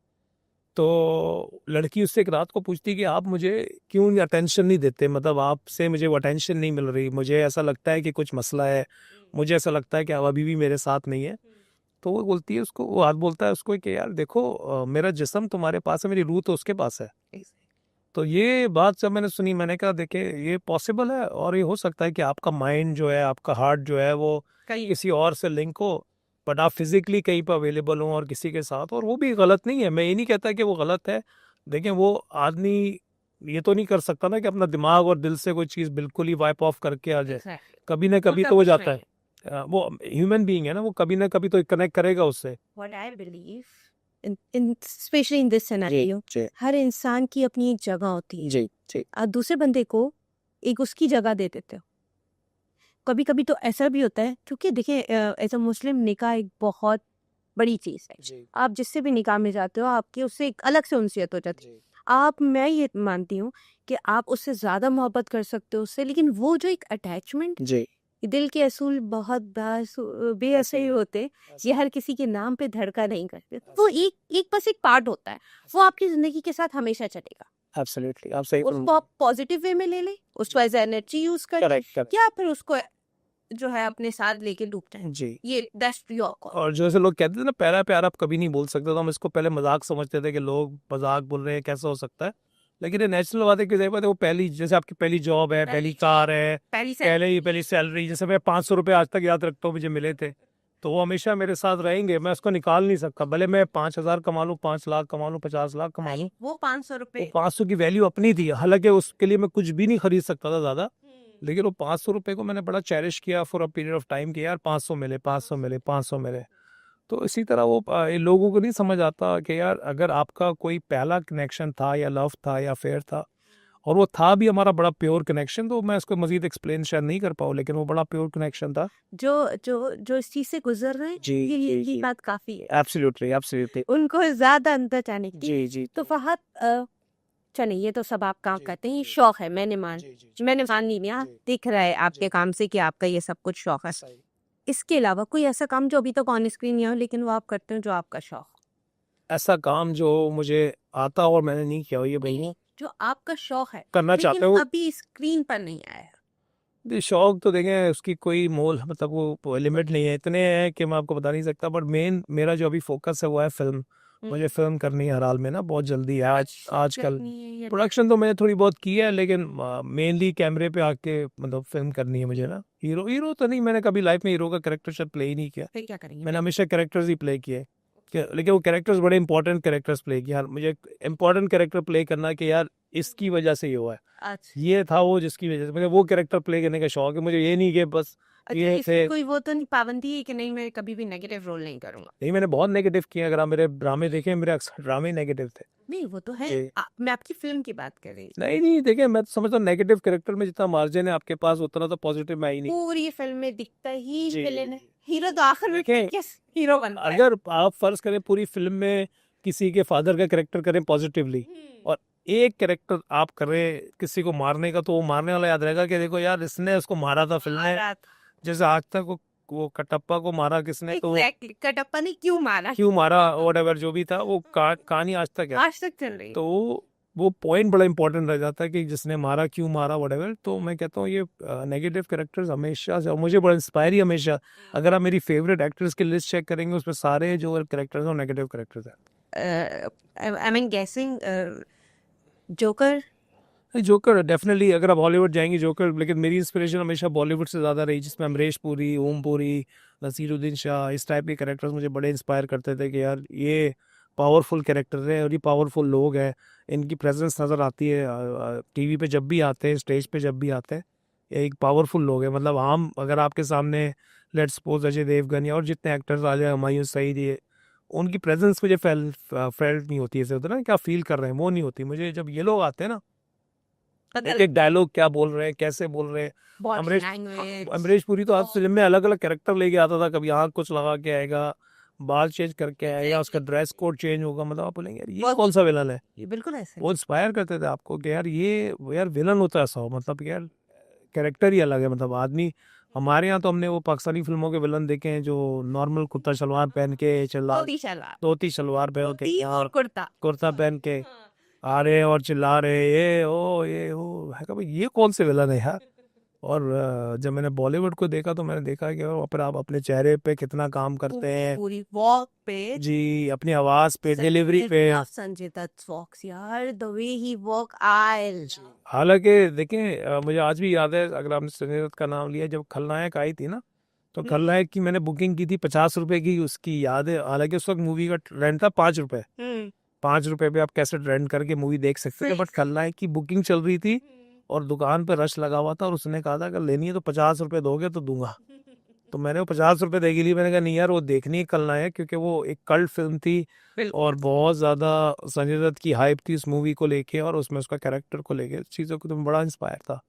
तो लड़की उससे एक रात को पूछती कि आप मुझे क्यों अटेंशन नहीं देते, मतलब आपसे मुझे वो अटेंशन नहीं मिल रही, मुझे ऐसा लगता है कि कुछ मसला है, मुझे ऐसा लगता है कि आप अभी भी मेरे साथ नहीं है। तो वो बोलती है उसको, वो आज बोलता है उसको कि यार देखो मेरा जिस्म तुम्हारे पास है, मेरी रूह तो उसके पास है। तो ये बात जब मैंने सुनी मैंने कहा देखे ये पॉसिबल है, और ये हो सकता है कि आपका माइंड जो है, आपका हार्ट जो है वो किसी और से लिंक हो, बट आप फिजिकली कहीं पर अवेलेबल हो और किसी के साथ, और वो भी गलत नहीं है, मैं ये नहीं कहता कि वो गलत है। देखें वो आदमी ये तो नहीं कर सकता ना कि अपना दिमाग और दिल से कोई चीज़ बिल्कुल ही वाइप ऑफ करके आ जाए। Exactly. कभी ना कभी वो तो हो कभी जाता नहीं है। वो ह्यूमन बीइंग है ना, वो कभी ना कभी तो कनेक्ट करेगा उससे। What I believe in especially in this scenario, जी हर इंसान की अपनी एक जगह होती है। जी जी आप दूसरे बंदे को एक उसकी जगह दे देते हो। कभी कभी तो ऐसा भी होता है, क्योंकि देखिए एज अ मुस्लिम निकाह एक बहुत बड़ी चीज़ है। जी आप जिससे भी निकाह में जाते हो, आपकी उससे एक अलग से उनसियत हो जाती है। जी मैं ये मानती हूँ कि आप उससे ज़्यादा मोहब्बत कर सकते हो उससे, लेकिन वो जो एक अटैचमेंट, जी दिल के असूल बहुत बेअसर ही होते, ये हर किसी के नाम पे धड़का नहीं करते। वो एक बस एक पार्ट होता है, वो आपकी ज़िंदगी के साथ हमेशा चलेगा। एब्सोल्युटली आप सही उसको आप पॉजिटिव वे में ले लें, उसको एज एनर्जी यूज कर, करेक्ट करेक्ट या फिर उसको जो है अपने साथ लेके डूब जाए। जी। ये दैट्स योर कॉल। और जैसे लोग कहते थे ना, पहला प्यार आप कभी नहीं बोल सकते, तो हम इसको पहले मजाक समझते थे कि लोग मजाक बोल रहे हैं, कैसा हो सकता है। लेकिन ये नेचुरल बात है कि वो पहली, जैसे आपकी पहली जॉब है, पहली कार है, पहली से पहली सैलरी, जैसे मैं 500 रुपये आज तक याद रखता हूँ मुझे मिले थे, तो वो हमेशा मेरे साथ रहेंगे, मैं उसको निकाल नहीं सकता। भले मैं 5,000 कमा लूँ, 5 लाख कमा लूँ, 50 लाख कमा लूँ, वो 500 वो रुपए 500 की वैल्यू अपनी थी। हालांकि उसके लिए मैं कुछ भी नहीं खरीद सकता था ज़्यादा, लेकिन वो 500 रुपये को मैंने बड़ा चेरिश किया for a period of time कि यार 500 मिले, 500 मिले, 500 मिले। तो इसी तरह वो ये लोगों को नहीं समझ आता कि यार अगर आपका कोई पहला कनेक्शन था या लव था या फेयर था, और वो था भी हमारा बड़ा प्योर कनेक्शन, तो मैं इसको मजीद एक्सप्लेन शायद नहीं कर पाऊँ, लेकिन वो बड़ा प्योर कनेक्शन था। जो जो जो इस चीज से गुजर रहे हैं, जी, ये जी। बात काफी है एब्सोल्युटली एब्सोल्युटली उनको ज्यादा अंदर जाने की। जी जी तो फहद चलिए, ये तो सब आप काम जी, करते हैं, ये जी, शौक है, जी मैंने मान लिया, जी दिख रहा है आपके जी काम से कि आपका ये सब कुछ शौक है। सही। इसके अलावा कोई ऐसा काम जो अभी तक ऑन स्क्रीन नहीं हो, लेकिन वो आप करते हो, जो आपका शौक, ऐसा काम जो मुझे आता और मैंने नहीं किया हो, ये भाई जो आपका शौक है करना लेकिन चाहते हो। अभी स्क्रीन पर नहीं आया। ये शौक तो देखें, उसकी कोई मोल मतलब वो लिमिट नहीं है, इतने हैं कि मैं आपको बता नहीं सकता। बट मेन मेरा जो अभी फोकस है वो है फिल्म। मुझे फिल्म करनी है हर हाल में ना, बहुत जल्दी है। आजकल प्रोडक्शन तो मैंने थोड़ी बहुत की है, लेकिन मेनली कैमरे पे आके मतलब फिल्म करनी है मुझे ना। हीरो तो नहीं, मैंने कभी लाइफ में हीरो का कैरेक्टर शायद प्ले ही नहीं किया। फिर क्या करेंगे? मैंने हमेशा कैरेक्टर्स ही प्ले किए, लेकिन वो कैरेक्टर्स बड़े इंपॉर्टेंट कैरेक्टर्स प्ले किए। यार मुझे इंपॉर्टेंट कैरेक्टर प्ले करना कि यार इसकी वजह से ये हुआ है, अच्छा, ये था वो जिसकी वजह से मुझे वो कैरेक्टर प्ले करने का शौक है। मुझे ये नहीं कि बस ये इसकी थे। कोई वो तो नहीं, पाबंदी है कि नहीं मैं कभी भी नेगेटिव रोल नहीं करूंगा? नहीं, मैंने बहुत नेगेटिव किए। अगर आप मेरे ड्रामे देखें, मेरे अक्सर ड्रामे नेगेटिव थे। नहीं, वो तो है। जी। मैं आपकी फिल्म की बात कर रही हूँ। नहीं देखें, मैं तो समझता हूँ नेगेटिव कैरेक्टर में जितना मार्जिन है आपके पास, उतना तो पॉजिटिव में ही नहीं। पूरी फिल्म में दिखता ही जी, विलेन है, जी। हीरो तो आखिर में देखें, किस हीरो बनता है? अगर आप फर्ज करें पूरी फिल्म में किसी के फादर का कैरेक्टर करें पॉजिटिवली, और एक कैरेक्टर आप करें किसी को मारने का, तो वो मारने वाला याद रहेगा कि देखो यार इसने उसको मारा था फिल्म में। रात जैसे आज तक वो कटप्पा को मारा किसने, तो एग्जैक्टली, कटप्पा ने क्यों मारा, क्यों मारा, व्हाटएवर जो भी था, वो कहानी आज तक है। आज तक चल रही है। तो वो पॉइंट बड़ा इंपॉर्टेंट रह जाता है कि जिसने मारा, क्यों मारा, व्हाटएवर। तो मैं कहता हूँ ये नेगेटिव कैरेक्टर्स हमेशा से, और मुझे बड़ा इंस्पायर ही हमेशा। अगर आप मेरी फेवरेट एक्टर्स की लिस्ट चेक करेंगे, उसमें सारे जो कैरेक्टर्स हैं नेगेटिव कैरेक्टर्स हैं। आई मीन गेसिंग जोकर। जोकर डेफिनेटली, अगर आप हॉलीवुड जाएंगे जोकर, लेकिन मेरी इंस्पिरेशन हमेशा बॉलीवुड से ज़्यादा रही, जिसमें अमरीश पुरी, ओम पुरी, नसीरुद्दीन शाह, इस टाइप के कैरेक्टर्स मुझे बड़े इंस्पायर करते थे कि यार ये पावरफुल कैरेक्टर है और ये पावरफुल लोग हैं। इनकी प्रेजेंस नज़र आती है टीवी पे जब भी आते हैं, स्टेज पे जब भी आते हैं, ये एक पावरफुल लोग हैं। मतलब आम अगर आपके सामने लेट्स सपोज अजय देवगन या और जितने एक्टर्स आ जाए, हुमायूं सईद, ये उनकी प्रेजेंस मुझे फेल्ट नहीं होती है, ऐसे होता है ना क्या फील कर रहे हैं, वो नहीं होती मुझे। जब ये लोग आते हैं ना, एक डायलॉग क्या बोल रहे हैं, कैसे बोल रहे हैं। अमरीश पुरी तो हर फिल्म में अलग अलग कैरेक्टर लेके आता था। कभी आँख कुछ लगा के आएगा, बाल चेंज करके आएगा, उसका ड्रेस कोड चेंज होगा। मतलब आप बोलेंगे यार ये कौन सा विलन है। ये बिल्कुल ऐसे वो इंस्पायर करते थे आपको कि यार ये यार विलन होता है ऐसा हो, मतलब यार कैरेक्टर ही अलग है। मतलब आदमी, हमारे यहाँ तो हमने वो पाकिस्तानी फिल्मों के विलन देखे हैं जो नॉर्मल कुर्ता शलवार पहन के धोती शलवार पहन के और कुर्ता पहन के आ रहे और चिल्ला रहे ये ओ है का भाई, ये कौन से विलन है यार। और जब मैंने बॉलीवुड को देखा तो मैंने देखा कि पर आप अपने चेहरे पे कितना काम करते हैं पूरी वॉक पे जी, अपनी आवाज पे, डिलीवरी पे। संजय दत्त वॉक्स यार, the way he walk oil. हालांकि देखें, मुझे आज भी याद है, अगर आपने संजय दत्त का नाम लिया, जब खलनायक आई थी ना, तो खलनायक की मैंने बुकिंग की थी 50 रुपए की, उसकी याद है। हालांकि उस वक्त मूवी का रेंट था 5 रुपए, ₹5 पे आप कैसेट रेंट करके मूवी देख सकते थे, बट खलनायक की बुकिंग चल रही थी और दुकान पे रश लगा हुआ था और उसने कहा था अगर लेनी है तो ₹50 दोगे तो दूंगा। तो मैंने वो ₹50 देगी ली। मैंने कहा नहीं यार, वो देखनी है खलनायक, क्योंकि वो एक कल्ट फिल्म थी और बहुत ज़्यादा संजय दत्त की हाइप थी इस मूवी को लेके और उसमें उसका कैरेक्टर को लेके चीज़ों को तो बड़ा इंस्पायर था।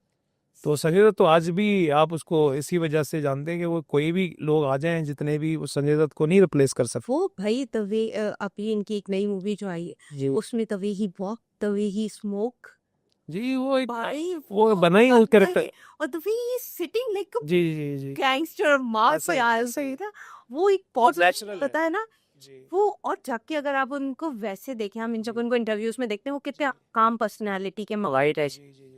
तो संजय दत्त तो आज भी आप उसको इसी वजह से जानते हैं कि वो कोई भी लोग आ जाएं जितने भी, वो संजय दत्त को नहीं रिप्लेस कर सकते। वो भाई द वे अभी इनकी एक नई मूवी जो आई है जी उसमें the way he walk the way he smoke जी, वो एक भाई वो बना ही उस कैरेक्टर। और the way he sitting like जी जी जी, गैंगस्टर मार ऐसा ही, यार सही था वो एक बहुत नेचुरल है। पता है ना जी वो। और जाके अगर आप उनको वैसे देखें, हम जब उनको इंटरव्यूज में देखते हैं वो कितने काम पर्सनालिटी के वाइट है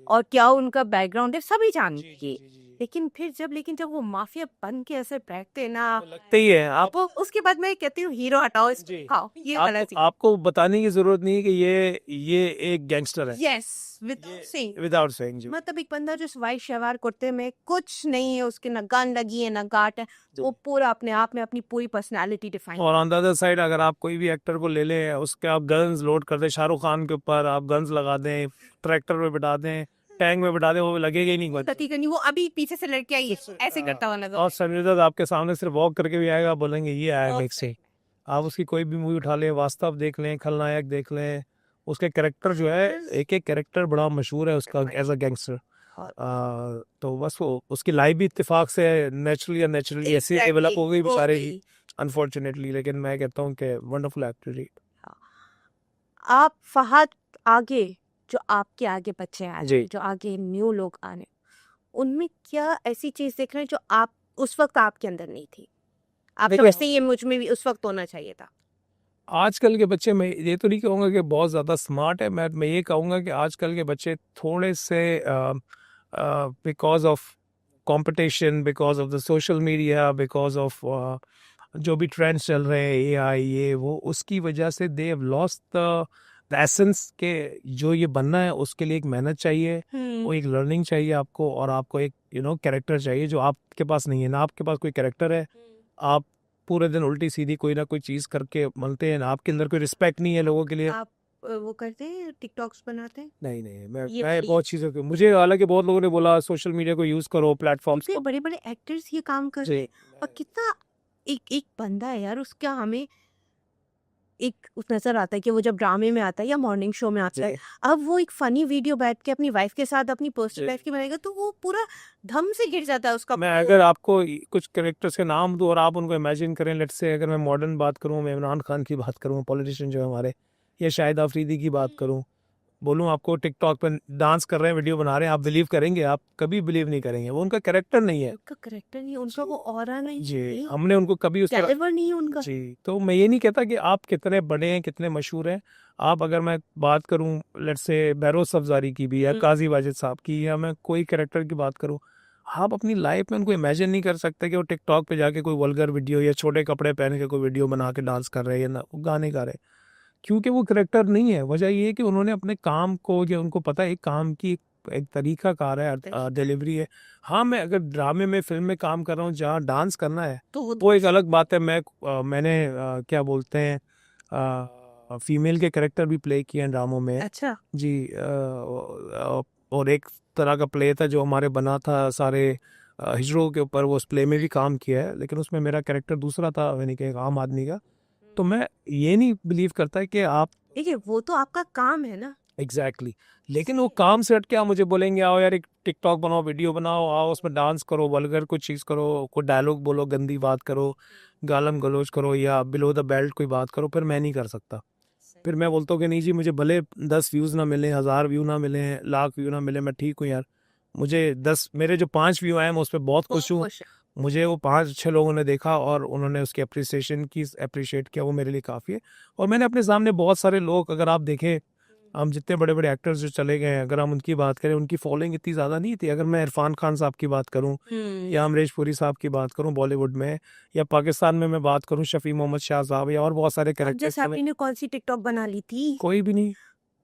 और क्या उनका बैकग्राउंड है सभी जानती है। लेकिन जब वो माफिया बन के ऐसे बैठते हैं ना, लगते ही है आप। वो उसके बाद मैं कहती हूँ हीरो हटाओ इसको जी। खाओ ये वाला आपको बताने की जरूरत नहीं है कि ये एक गैंगस्टर है, yes with sing. Without saying. जी मतलब एक बंदा जो वाइट शलवार कुर्ते में कुछ नहीं है, उसके ना गन लगी है ना गाट है, वो पूरा अपने आप में अपनी पूरी पर्सनालिटी डिफाइन। और ऑन द अदर साइड अगर आप कोई भी एक्टर को ले लें, उसके आप गन्स लोड कर दें, शाहरुख खान के ऊपर आप गन्स लगा दें, ट्रैक्टर में बिठा दें, टैंक में बिठा दें, वो लगेगा ही नहीं कुछ। सती करनी, वो अभी पीछे से लड़के आई है ऐसे करता हुआ नजर। और संजय दत्त आपके सामने सिर्फ वॉक करके भी आएगा, बोलेंगे ये आया मेक से। आप उसकी कोई भी मूवी उठा लें, वास्तव देख लें, खलनायक देख लें, उसके कैरेक्टर जो है, एक एक कैरेक्टर बड़ा मशहूर है उसका एज अ गैंगस्टर। तो बस वो उसकी लाइफ भी इत्तेफाक से नेचुरली ऐसे डेवलप हो गई बेचारे की, अनफॉर्चुनेटली। लेकिन मैं कहता हूँ कि वंडरफुल एक्टर ही। आप फहद आगे, जो आपके आगे बच्चे आ रहे जी। हैं, जो आगे न्यू लोग आने, उनमें क्या ऐसी चीज देख रहे हैं जो आप उस वक्त आपके अंदर नहीं थी, आप देखिए- समझते हैं ये मुझ में भी उस वक्त होना चाहिए था? आजकल के बच्चे, मैं ये तो नहीं कहूँगा कि बहुत ज़्यादा स्मार्ट है, मैं ये कहूँगा कि आजकल के बच्चे थोड़े से because of competition, because of the social media, because of जो भी ट्रेंड्स चल रहे हैं, एआई ये वो, उसकी वजह से they have lost the essence के जो ये बनना है उसके लिए एक मेहनत चाहिए, वो एक लर्निंग चाहिए आपको, और आपको एक कैरेक्टर चाहिए जो आपके पास नहीं है ना। आपके पास कोई कैरेक्टर है, आप पूरे दिन उल्टी सीधी कोई ना कोई चीज करके मलते हैं ना, आपके अंदर कोई रिस्पेक्ट नहीं है लोगों के लिए। आप वो करते हैं, टिकटॉक्स बनाते हैं? नहीं, मैं ये मैं बड़ी- बहुत चीज़ों के, मुझे हालांकि बहुत लोगों ने बोला सोशल मीडिया को यूज़ करो, प्लेटफॉर्म्स कितने को। बड़े बड़े एक्टर्स ये काम कर रहे हैं जी और कितना एक एक बंदा है यार, उसका हमें एक उस नजर आता है कि वो जब ड्रामे में आता है या मॉर्निंग शो में आता है, जी अब वो एक फनी वीडियो बैठ के अपनी वाइफ के साथ अपनी पर्सनल जी। लाइफ की बनाएगा तो वो पूरा धम से गिर जाता है उसका। मैं अगर आपको कुछ कैरेक्टर्स के नाम दूं और आप उनको इमेजिन करें, लेट्स से अगर मैं मॉडर्न बात करूं, मैं इमरान खान की बात करूं, पॉलिटिशियन जो है हमारे, या शाहिद अफरीदी की बात करूं, बोलूं आपको टिकटॉक पर डांस कर रहे हैं, वीडियो बना रहे हैं, आप बिलीव करेंगे? आप कभी बिलीव नहीं करेंगे, वो उनका कैरेक्टर नहीं है। उनका करेक्टर नहीं, उनका वो ऑरा नहीं, जी, हमने उनको कभी उस तरह, कैलिबर नहीं है उनका। जी, तो मैं ये नहीं कहता कि आप कितने बड़े हैं, कितने मशहूर हैं। आप, अगर मैं बात करूं लेट्स से बहरोज सफजारी की भी, या काजी वाजिद साहब की, या मैं कोई कैरेक्टर की बात करूं, आप अपनी लाइफ में उनको इमेजिन नहीं कर सकते कि वो टिकटॉक पे जाके कोई वल्गर वीडियो या छोटे कपड़े पहन के कोई वीडियो बना के डांस कर रहे हैं या ना वो गाने गा रहे हैं, क्योंकि वो करेक्टर नहीं है। वजह ये है कि उन्होंने अपने काम को, या उनको पता है एक काम की एक तरीका कार है, डिलीवरी है। हाँ, मैं अगर ड्रामे में, फिल्म में काम कर रहा हूँ जहाँ डांस करना है, तो वो एक अलग बात है। मैंने क्या बोलते हैं, फीमेल के करेक्टर भी प्ले किए हैं ड्रामों में। अच्छा जी, और एक तरह का प्ले था जो हमारे बना था सारे हिजड़ों के ऊपर, वो उस प्ले में भी काम किया है, लेकिन उसमें मेरा कैरेक्टर दूसरा था, यानी कि एक आम आदमी का। तो मैं ये नहीं बिलीव करता कि आप, देखिए वो तो आपका काम है ना। एग्जैक्टली लेकिन वो काम से हट के आप मुझे बोलेंगे आओ यार एक टिकटॉक बनाओ, वीडियो बनाओ, आओ उसमें डांस करो, वल्गर कुछ चीज़ करो, कोई डायलॉग बोलो, गंदी बात करो, गालम गलोच करो, या बिलो द बेल्ट कोई बात करो, फिर मैं नहीं कर सकता। फिर मैं बोलता हूँ कि नहीं जी, मुझे भले 10 व्यूज़ ना मिले, 1000 व्यू ना मिले, लाख व्यू ना मिले, मैं ठीक हूँ यार। मुझे 10, मेरे जो 5 व्यू आए मैं उस पर बहुत खुश हूँ। मुझे वो 5-6 लोगों ने देखा और उन्होंने उसकी अप्रिशिएट किया, वो मेरे लिए काफ़ी है। और मैंने अपने सामने बहुत सारे लोग, अगर आप देखें, हम जितने बड़े बड़े एक्टर्स जो चले गए हैं, अगर हम उनकी बात करें, उनकी फॉलोइंग इतनी ज़्यादा नहीं थी। अगर मैं इरफान खान साहब की बात करूं, या अमरीश पुरी साहब की बात करूं बॉलीवुड में, या पाकिस्तान में मैं बात करूं शफी मोहम्मद शाह साहब, या और बहुत सारे कैरेक्टर्स, जैसे आपने कौन सी टिकटॉक बना ली थी? कोई भी नहीं।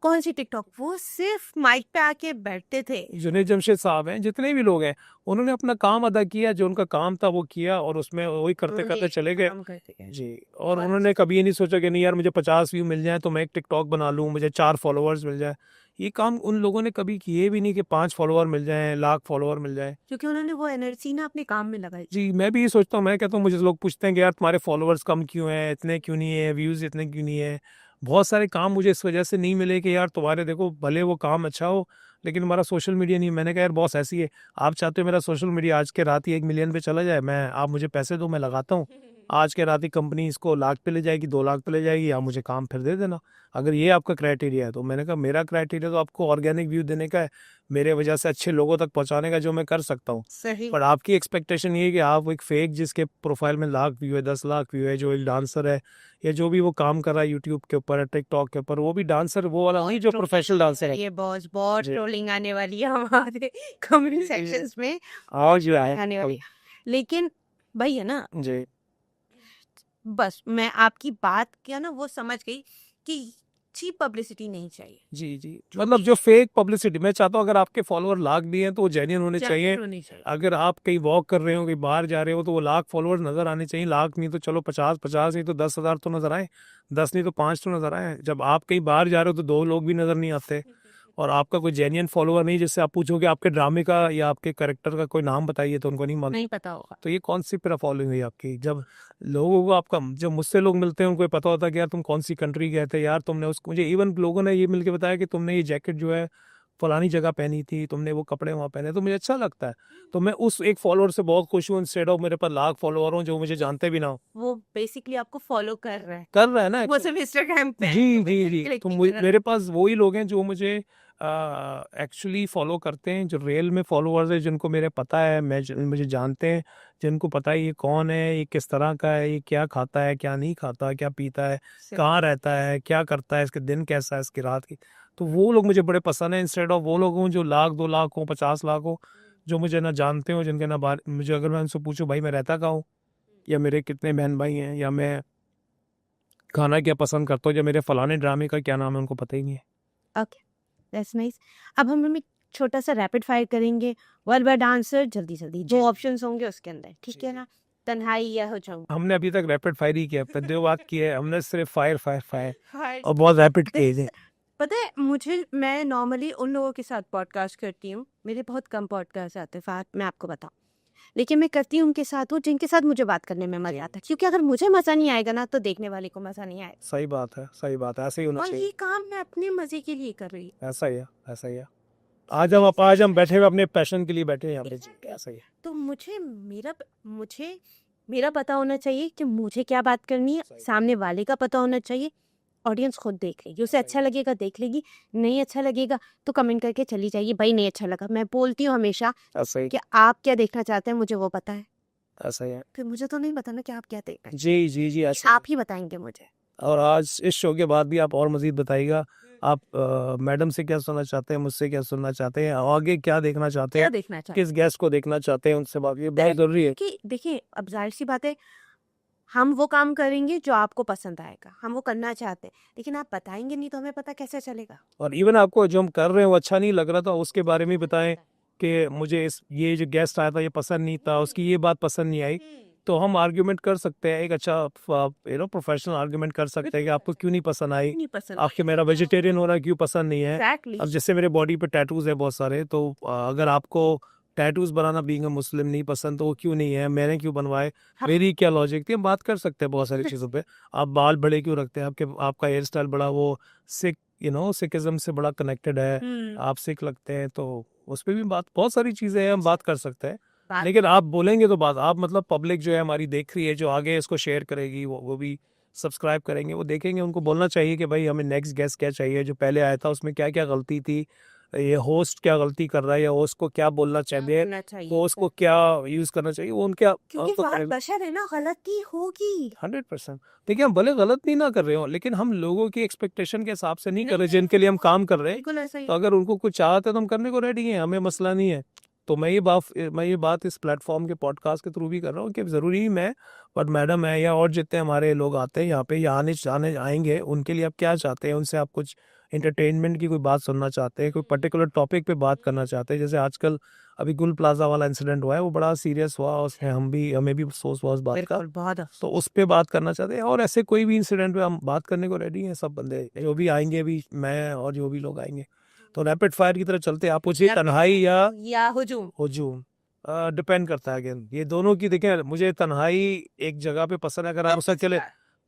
कौन सी टिकटॉक, वो सिर्फ माइक पे आके बैठते थे। जुनैद जमशेद साहब हैं, जितने भी लोग हैं, उन्होंने अपना काम अदा किया, जो उनका काम था वो किया और उसमें वही करते करते चले गए काम करते गए। जी। और उन्होंने कभी ये नहीं सोचा कि नहीं यार मुझे 50 व्यू मिल जाए तो मैं एक टिकटॉक बना लूँ, मुझे 4 फॉलोअर्स मिल जाए। ये काम उन लोगों ने कभी किए भी नहीं कि 5 फॉलोअर मिल जाएं, लाख फॉलोअर मिल जाए। क्योंकि उन्होंने वो एनर्जी ना अपने काम में लगाई। जी, मैं भी ये सोचता हूँ, मैं कहता हूँ, मुझे लोग पूछते हैं कि यार तुम्हारे फॉलोअर्स कम क्यों हैं, इतने क्यों नहीं है, व्यूज़ इतने क्यों नहीं है। बहुत सारे काम मुझे इस वजह से नहीं मिले कि यार तुम्हारे देखो भले वो काम अच्छा हो लेकिन हमारा सोशल मीडिया नहीं। मैंने कहा यार बॉस ऐसी है, आप चाहते हो मेरा सोशल मीडिया आज के रात ही 1 मिलियन पे चला जाए, मैं आप मुझे पैसे दो, मैं लगाता हूँ। आज के रात ही कंपनी इसको लाख पे ले जाएगी, 2 लाख पे ले जाएगी, आप मुझे काम फिर दे देना। अगर ये आपका क्राइटेरिया है तो मैंने कहा मेरा क्राइटेरिया तो आपको ऑर्गेनिक व्यू देने का है, मेरे वजह से अच्छे लोगों तक पहुंचाने का, जो मैं कर सकता हूँ। सही। पर आपकी एक्सपेक्टेशन ये है कि आप एक फेक जिसके प्रोफाइल में लाख व्यू है, 10 लाख व्यू है, जो एक डांसर है या जो भी वो काम कर रहा है यूट्यूब के ऊपर, टिकटॉक के ऊपर, वो भी डांसर वो वाला नहीं जो प्रोफेशनल डांसर है। ये बॉस बहुत जी। ट्रोलिंग आने वाली है हमारे कमेंट सेक्शंस में और जो है आने वाली है। लेकिन भाई है ना, जी बस मैं आपकी बात क्या ना वो समझ गई कि चीप पब्लिसिटी नहीं चाहिए। जी जी, मतलब जो फेक पब्लिसिटी, मैं चाहता हूँ अगर आपके फॉलोअर लाख भी हैं तो वो जेन्युइन होने चाहिए। होनी चाहिए। अगर आप कहीं वॉक कर रहे हो, कहीं बाहर जा रहे हो, तो वो लाख फॉलोअर्स नजर आने चाहिए। लाख नहीं तो चलो 50 नहीं तो 10,000 तो नजर आए, 10 नहीं तो 5 तो नजर आए। जब आप कहीं बाहर जा रहे हो तो 2 लोग भी नजर नहीं आते और आपका कोई जेन्युइन फॉलोअर नहीं, जिससे आप पूछोगे आपके ड्रामे का या आपके कैरेक्टर का कोई नाम बताइए तो उनको नहीं मालूम। नहीं पता होगा। तो ये कौन सी फिर फॉलोइंग हुई आपकी? जब लोगों को आपका, जब मुझसे लोग मिलते हैं उनको ये पता होता है कि यार तुम कौन सी कंट्री गए थे, यार तुमने उसको, मुझे इवन लोगों ने ये मिलके बताया कि तुमने ये जैकेट जो है फलानी जगह पहनी थी, तुमने वो कपड़े वहाँ पहने, तो मुझे अच्छा लगता है। तो मैं उस एक फॉलोअर से बहुत खुश हूँ, इंस्टेड ऑफ मेरे पास लाख फॉलोअर हो जो मुझे जानते भी ना हो। वो बेसिकली आपको फॉलो कर रहा है, कर रहा है ना वो सिर्फ इंस्टाग्राम पे है। जी जी जी। Click तो नहीं कर रहा। मेरे पास वही लोग हैं जो मुझे एक्चुअली फॉलो करते हैं, जो रियल में फॉलोअर्स है, जिनको मेरे पता है, मुझे जानते हैं, जिनको पता है ये कौन है, ये किस तरह का है, ये क्या खाता है, क्या नहीं खाता, क्या पीता है, कहाँ रहता है, क्या करता है, इसके दिन कैसा है, इसकी रात की। तो वो लोग मुझे बड़े पसंद है, इंस्टेड ऑफ वो लोग हों जो लाख 2 लाख हो, 50 लाख हो, जो मुझे ना जानते हो, जिनके ना बार मुझे, अगर मैं उनसे पूछूं भाई मैं रहता कहाँ हूँ, या मेरे कितने बहन भाई हैं, या मैं खाना क्या पसंद करता हूँ, या मेरे फलाने ड्रामे का क्या नाम है, उनको पता ही नहीं है। Okay, that's nice. अब हम एक छोटा सा रैपिड फायर करेंगे, वर्ड बाय आंसर, जल्दी जल्दी, जो ऑप्शंस होंगे उसके अंदर, ठीक है ना? तन्हाई या हो जाऊं। हमने अभी तक रैपिड फायर ही किया, दो बात की है हमने, सिर्फ फायर फायर फायर हाय। और बहुत रैपिड तेज है। पता है मुझे, मैं नॉर्मली उन लोगों के साथ पॉडकास्ट करती हूँ, मेरे बहुत कम पॉडकास्ट आते हैं फात, मैं आपको बताऊँ, लेकिन मैं करती हूँ उनके साथ, वो जिनके साथ मुझे बात करने में मजा आता है, क्योंकि अगर मुझे मजा नहीं आएगा ना तो देखने वाले को मजा नहीं आएगा। सही बात है, सही बात है, ऐसे ही होना और चाहिए। ये काम मैं अपने मजे के लिए कर रही हूँ। ऐसा ही है, ऐसा ही है। आज हम बैठे हुए अपने पैशन के लिए बैठे हैं यहाँ पे जी, ऐसा ही है। तो मुझे मेरा पता होना चाहिए कि मुझे क्या बात करनी है, सामने वाले का पता होना चाहिए। ऑडियंस खुद देख लेगी, उसे अच्छा लगेगा देख लेगी, नहीं अच्छा लगेगा तो कमेंट करके चली जाएगी, भाई नहीं अच्छा लगा। मैं बोलती हूँ हमेशा ऐसा ही, कि आप क्या देखना चाहते हैं मुझे वो पता है, ऐसा ही है। फिर मुझे तो नहीं पता ना कि आप क्या देखना चाहते जी जी जी, हैं, ऐसा ही आप ही बताएंगे मुझे। है। और आज इस शो के बाद भी आप और मजीद बताइएगा, आप मैडम से क्या सुनना चाहते हैं, मुझसे क्या सुनना चाहते हैं, आगे क्या देखना चाहते क्या हैं, देखना चाहते किस गेस्ट को देखना चाहते हैं, उनसे बात, ये बहुत जरूरी है। हैं कि देखिए, अब जाहिर सी बात है, हम वो काम करेंगे जो आपको पसंद आएगा, हम वो करना चाहते हैं, लेकिन आप बताएंगे नहीं तो हमें पता कैसे चलेगा। और इवन आपको जो हम कर रहे हैं वो अच्छा नहीं लग रहा था, उसके बारे में बताएं कि मुझे ये जो गेस्ट आया था ये पसंद नहीं था, उसकी ये बात पसंद नहीं आई, तो हम आर्ग्यूमेंट कर सकते हैं, एक अच्छा प्रोफेशनल आर्ग्यूमेंट कर सकते हैं कि आपको क्यों नहीं पसंद आई, नहीं पसंद आपके मेरा वेजिटेरियन होना क्यों पसंद नहीं है। एग्जैक्टली। अब जैसे मेरे बॉडी पे टैटूज है बहुत सारे, तो अगर आपको टैटूज बनाना बीइंग अ मुस्लिम नहीं पसंद तो वो क्यों नहीं है, मैंने क्यों बनवाए, मेरी क्या लॉजिक थी, हम बात कर सकते हैं बहुत सारी चीज़ों पे। आप बाल बड़े क्यों रखते हैं, आपका हेयर स्टाइल बड़ा, वो सिख सिखिज्म से बड़ा कनेक्टेड है, आप सिख लगते हैं, तो उस पर भी बात, बहुत सारी चीज़ें हैं, हम बात कर सकते हैं। लेकिन आप बोलेंगे तो बात, आप मतलब पब्लिक जो है हमारी देख रही है, जो आगे इसको शेयर करेगी, वो भी सब्सक्राइब करेंगे, वो देखेंगे, उनको बोलना चाहिए कि भाई हमें नेक्स्ट गेस्ट क्या चाहिए, जो पहले आया था उसमें क्या क्या गलती थी, ये होस्ट क्या गलती कर रहा है, या होस्ट को क्या बोलना चाहिए, होना चाहिए, होस्ट को क्या यूज करना चाहिए, वो उनके क्योंकि बात बशर है ना, गलती होगी। 100%। देखिए हम भले गलत नहीं ना कर रहे हो, लेकिन हम लोगों की एक्सपेक्टेशन के हिसाब से नहीं कर रहे जिनके लिए हम काम कर रहे हैं। बिल्कुल ऐसा ही। तो अगर उनको कुछ चाहते हैं तो हम करने को रेडी हैं, हमें मसला नहीं है। तो मैं ये बात इस प्लेटफॉर्म के पॉडकास्ट के थ्रू भी कर रहा हूँ कि ज़रूरी ही मैं और मैडम है या और जितने हमारे लोग आते हैं यहाँ पे या आने आएंगे, उनके लिए आप क्या चाहते हैं, उनसे आप कुछ एंटरटेनमेंट की कोई बात सुनना चाहते हैं, कोई पर्टिकुलर टॉपिक पे बात करना चाहते हैं, जैसे आजकल अभी गुल प्लाजा वाला इंसिडेंट हुआ है, वो बड़ा सीरियस हुआ, उसमें हमें भी अफसोस हुआ उस बात का, बिल्कुल बहुत तो उस पे बात करना चाहते हैं। और ऐसे कोई भी इंसिडेंट पे हम बात करने को रेडी हैं, सब बंदे जो भी आएंगे, भी मैं और जो भी लोग आएंगे। तो रैपिड फायर की तरह चलते हैं। आप पूछिए तन्हाई या हुजूम। हुजूम, डिपेंड करता है अगेन, ये दोनों की। देखें, मुझे तन्हाई एक जगह पे पसंद है, अगर आप उससे अकेले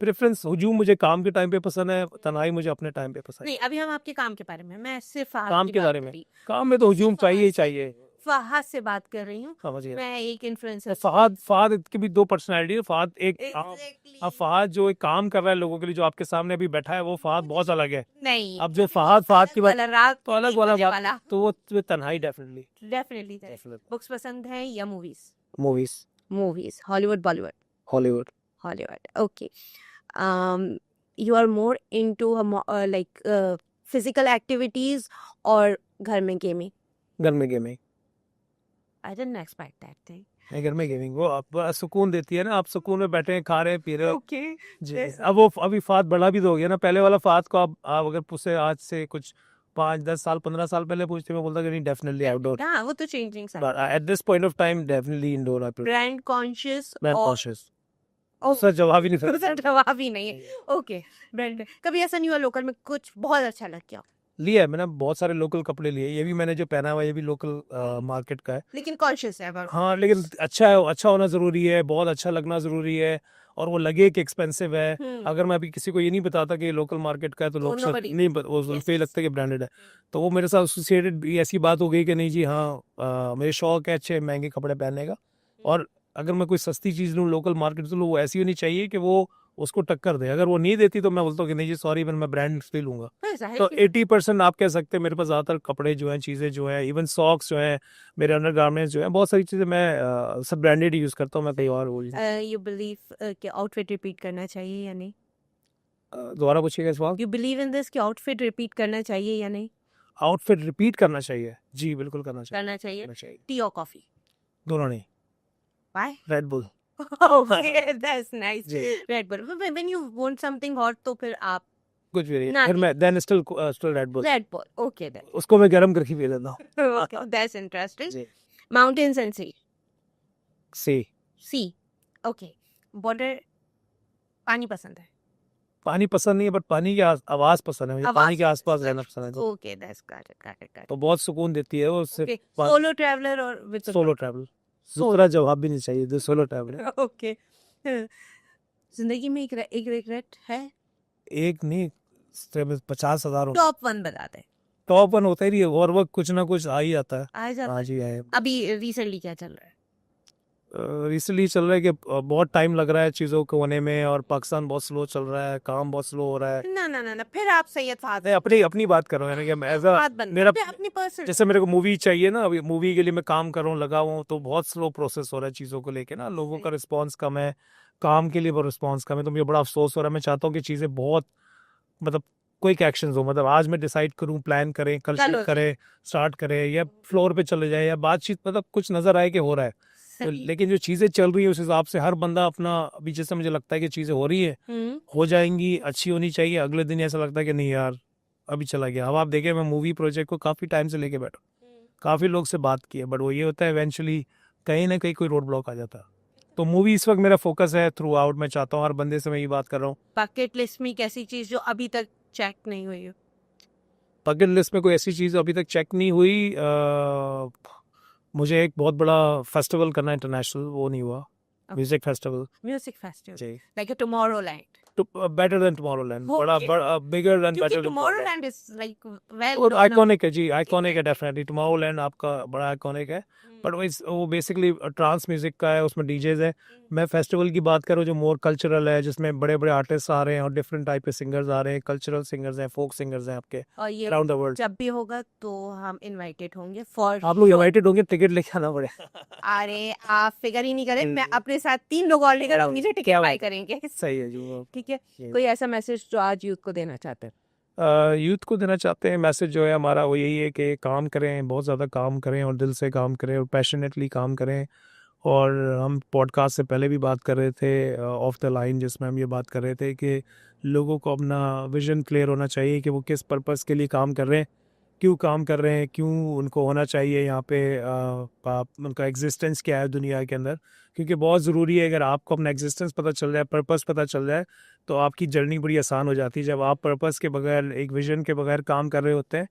प्रेफरेंस। हुजूम मुझे काम के टाइम पे पसंद है, तन्हाई मुझे अपने टाइम पे पसंद है। नहीं, अभी हम आपके काम के बारे में, मैं सिर्फ काम आपकी के बात बारे कर में, रही काम में तो हुजूम चाहिए ही चाहिए। फहद से बात कर रही हूँ, समझिए, मैं एक इन्फ्लुएंसर फहद की भी दो पर्सनैलिटी है। फहद एक Exactly. अब फहद जो एक काम कर रहा है लोगों के लिए, जो आपके सामने अभी बैठा है, वो फहद बहुत अलग है। नहीं, अब जो फहद की बात, वाला राग तो अलग एक वाला बजे बात, वाला तो वो तन्हाई डेफिनेटली। डेफिनेटली। बुक्स पसंद है या movies? Movies, movies, Hollywood Bollywood? Hollywood. Hollywood, okay. You are more into like physical activities और घर में गेमिंग? घर में gaming, I didn't expect that thing. घर में गेमिंग वो आप बड़ा सुकून देती है ना, आप सुकून में बैठे हैं, खा रहे हैं, पी रहे हो। ओके, जी, अब वो अभी फहद बड़ा भी तो हो गया ना। पहले वाला फहद को आप अगर पूछे आज से कुछ 5-10 साल 15 साल पहले पूछते, मैं बोलता कि नहीं, डेफिनेटली आउटडोर। हाँ, वो तो चेंजिंग सा। But at this point of time definitely indoor. I prefer brand conscious brand और कॉन्शियस। सर जवाब ही नहीं सकता। जवाब ही नहीं है। Okay, brand. कभी ऐसा नहीं हुआ लोकल में कुछ बहुत अच्छा लग गया, लिया है मैंने, बहुत सारे लोकल कपड़े लिए। ये भी मैंने जो पहना हुआ है, ये भी लोकल मार्केट का है। लेकिन कॉन्शियस है about? हाँ, लेकिन अच्छा है, अच्छा होना जरूरी है, बहुत अच्छा लगना जरूरी है, और वो लगे कि एक्सपेंसिव है। अगर मैं अभी किसी को ये नहीं बताता कि ये लोकल मार्केट का है, तो लोग nobody- नहीं वो उनको ये लगता है कि ब्रांडेड है। तो वो मेरे साथ एसोसिएटेड भी ऐसी बात हो गई कि नहीं जी, हाँ, मेरे शौक है अच्छे महंगे कपड़े पहनने का। और अगर मैं कोई सस्ती चीज़ लूँ लोकल मार्केट से, वो ऐसी होनी चाहिए कि वो उसको टक्कर दे। अगर वो नहीं देती तो मैं बोलता हूँ कि नहीं जी, सॉरी, मैं ब्रांड से लूंगा। जाहिर तो सी 80% आप कह सकते हैं मेरे पास ज़्यादातर कपड़े जो हैं, चीज़ें जो हैं, इवन सॉक्स जो हैं, मेरे अंडर गारमेंट्स जो हैं, बहुत सारी चीज़ें मैं सब ब्रांडेड ही यूज़ करता हूँ। मैं कहीं और वो यू बिलीव कि आउटफिट रिपीट करना चाहिए या नहीं? दोबारा पूछिएगा सवाल। यू बिलीव इन दिस कि आउटफिट रिपीट करना चाहिए या नहीं? आउटफिट रिपीट करना चाहिए, जी बिल्कुल करना चाहिए। करना चाहिए। करना चाहिए, टी और कॉफी? दोनों नहीं। Why? Red Bull. Okay, that's nice. जी, Red Bull. When you want something hot तो फिर आप कुछ भी नहीं, ना फिर मैं then still Red Bull. Red Bull. Okay then. उसको मैं गर्म करके पी लेता हूँ। Okay, that's interesting. जी, mountains and sea? Sea. Sea, okay. Border? पानी पसंद है? पानी पसंद नहीं है, बट पानी की आवाज़ पसंद है मुझे, आवाज़ पानी के आसपास रहना पसंद है जी। Okay, that's got it. तो बहुत सुकून देती है वो, उससे। ओके, सोलो ट्रैवलर और विद सोलो ट्रैवल। दूसरा जवाब भी नहीं चाहिए, जो सोलो ट्रैवल। ओके। जिंदगी में एक रिग्रेट है? एक नहीं, 50,000 टॉप 1 बता दे। टॉप 1 होता ही नहीं है, और वो कुछ ना कुछ आ ही जाता है। आ जाता हाँ है। जी, आए। अभी रिसेंटली क्या चल रहा है? रिसेंटली चल रहा है कि बहुत टाइम लग रहा है चीज़ों को होने में, और पाकिस्तान बहुत स्लो चल रहा है, काम बहुत स्लो हो रहा है। ना, फिर आप सैयद फाद मैं अपनी बात कर रहा हूँ, यानी कि एज बात बन मेरा, अपनी पर्सनल। जैसे मेरे को मूवी चाहिए ना, अभी मूवी के लिए मैं काम कर रहा हूँ, लगा हुआ हूँ, तो बहुत स्लो प्रोसेस हो रहा है चीज़ों को लेके ना, लोगों का रिस्पॉन्स कम है, काम के लिए बहुत रिस्पॉन्स कम है, तो मुझे बड़ा अफसोस हो रहा है। मैं चाहता हूँ कि चीज़ें बहुत, मतलब क्विक एक्शन हो, मतलब आज मैं डिसाइड करूँ, प्लान करें, कल चलो शूट करें, स्टार्ट करें, या फ्लोर पे चले जाए, या बातचीत, मतलब कुछ नजर आए कि हो रहा है। तो लेकिन जो चीज़ें चल रही है उस हिसाब से हर बंदा अपना, अभी जैसे मुझे लगता है कि चीज़ें हो रही है, हो जाएंगी, अच्छी होनी चाहिए, अगले दिन ऐसा लगता है कि नहीं यार, अभी चला गया। अब आप देखें, मैं मूवी प्रोजेक्ट को काफ़ी टाइम से लेके बैठा, काफ़ी लोग से बात की है, बट वो ये होता है इवेंचुअली कहीं ना कहीं कोई रोड ब्लॉक आ जाता है। तो मूवी इस वक्त मेरा फोकस है थ्रू आउट। मैं चाहता हूँ, हर बंदे से मैं ये बात कर रहा हूँ, बकेट लिस्ट में एक ऐसी चीज जो अभी तक चेक नहीं हुई हो? बकेट लिस्ट में कोई ऐसी चीज़ अभी तक चेक नहीं हुई। मुझे एक बहुत बड़ा फेस्टिवल करना है इंटरनेशनल, वो नहीं हुआ। म्यूजिक फेस्टिवल, म्यूजिक फेस्टिवल जी, like a Tomorrowland? Better than Tomorrowland, वो बड़ा के- बड़ा बिगर देन क्योंकि better than Tomorrowland is like well और आइकॉनिक है जी, आइकॉनिक है डेफिनेटली। टुमारोलैंड आपका बड़ा आइकॉनिक है, बट वो बेसिकली ट्रांस म्यूजिक का है, उसमें डीजेज है। मैं फेस्टिवल की बात करूँ जो मोर कल्चरल है, जिसमें बड़े बड़े आर्टिस्ट आ रहे हैं और डिफरेंट टाइप के सिंगर्स आ रहे हैं, कल्चरल सिंगर्स हैं, फोक सिंगर्स हैं आपके और ये अराउंड द वर्ल्ड। जब भी होगा तो हम इनवाइटेड होंगे फॉर आप लोग इनवाइटेड होंगे, टिकट लेके आना पड़ेगा। अरे आप फिगर ही नहीं करें, मैं अपने साथ 3 लोग और लेकर आऊंगी जो टिकट बाय करेंगे। सही है जी। ठीक है, जी। कोई ऐसा मैसेज जो आज यूथ को देना चाहते हैं? यूथ को देना चाहते हैं मैसेज जो है हमारा, वो यही है कि काम करें, बहुत ज़्यादा काम करें, और दिल से काम करें, और पैशनेटली काम करें। और हम पॉडकास्ट से पहले भी बात कर रहे थे ऑफ द लाइन, जिसमें हम ये बात कर रहे थे कि लोगों को अपना विजन क्लियर होना चाहिए कि वो किस पर्पस के लिए काम कर रहे हैं, क्यों काम कर रहे हैं, क्यों उनको होना चाहिए यहाँ पे, उनका एग्जिस्टेंस क्या है दुनिया के अंदर। क्योंकि बहुत ज़रूरी है, अगर आपको अपना एग्जिस्टेंस पता चल जाए, पर्पस पता चल जाए, तो आपकी जर्नी बड़ी आसान हो जाती है। जब आप पर्पस के बगैर, एक विजन के बगैर काम कर रहे होते हैं,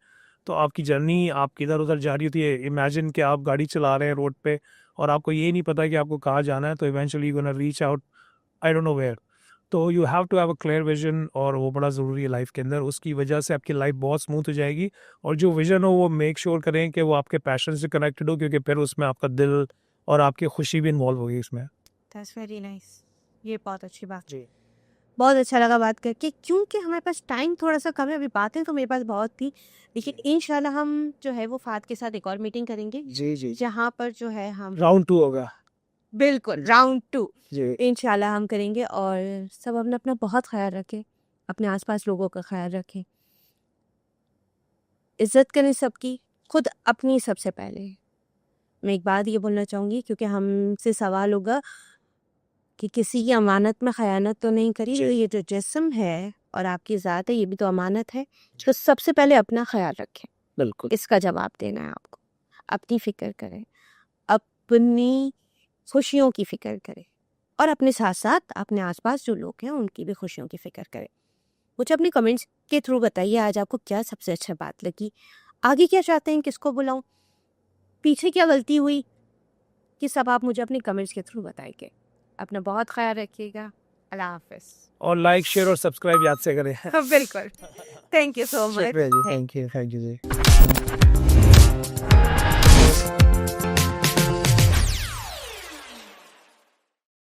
तो आपकी जर्नी आप इधर उधर जा रही होती है। इमेजिन कि आप गाड़ी चला रहे हैं रोड पे और आपको ये नहीं पता कि आपको कहाँ जाना है, तो eventually you gonna reach out I don't know where. तो you have to have a clear vision, और वो बड़ा ज़रूरी है लाइफ के अंदर। उसकी वजह से आपकी लाइफ बहुत स्मूथ हो जाएगी। और जो विजन हो वो मेक श्योर करें कि वो आपके पैशन से कनेक्टेड हो, क्योंकि फिर उसमें आपका दिल और आपकी खुशी भी इन्वॉल्व होगी इसमें। That's very nice. ये बहुत अच्छी बात। जी। बहुत अच्छा लगा बात करके, क्योंकि हमारे पास टाइम थोड़ा सा कम है। अभी बातें तो मेरे पास बहुत थी, लेकिन इंशाल्लाह हम जो है वो फात के साथ एक और मीटिंग करेंगे, जी जहाँ पर जो है हम राउंड 2 होगा। बिल्कुल राउंड 2 जी। इंशाल्लाह हम करेंगे। और सब अपना अपना बहुत ख्याल रखें, अपने आसपास लोगों का ख्याल रखें, इज्जत करें सबकी, खुद अपनी सबसे पहले। मैं एक बात ये बोलना चाहूँगी, क्योंकि हमसे सवाल होगा कि किसी की अमानत में ख़यानत तो नहीं करी। जी। ये जो जिस्म है और आपकी ज़ात है, ये भी तो अमानत है। तो सबसे पहले अपना ख्याल रखें, बिल्कुल। इसका जवाब देना है आपको। अपनी फ़िक्र करें, अपनी खुशियों की फ़िक्र करें, और अपने साथ साथ अपने आसपास जो लोग हैं उनकी भी खुशियों की फ़िक्र करें। मुझे अपने कमेंट्स के थ्रू बताइए आज आपको क्या सबसे अच्छा बात लगी, आगे क्या चाहते हैं, किसको बुलाऊं, पीछे क्या गलती हुई, कि सब आप मुझे अपने कमेंट्स के थ्रू बताएंगे। अपना बहुत ख्याल रखिएगा। अल्लाह हाफिज़। और लाइक, शेयर और सब्सक्राइब याद से करें। बिल्कुल। Thank you so much. शुक्रिया जी। Thank you ji.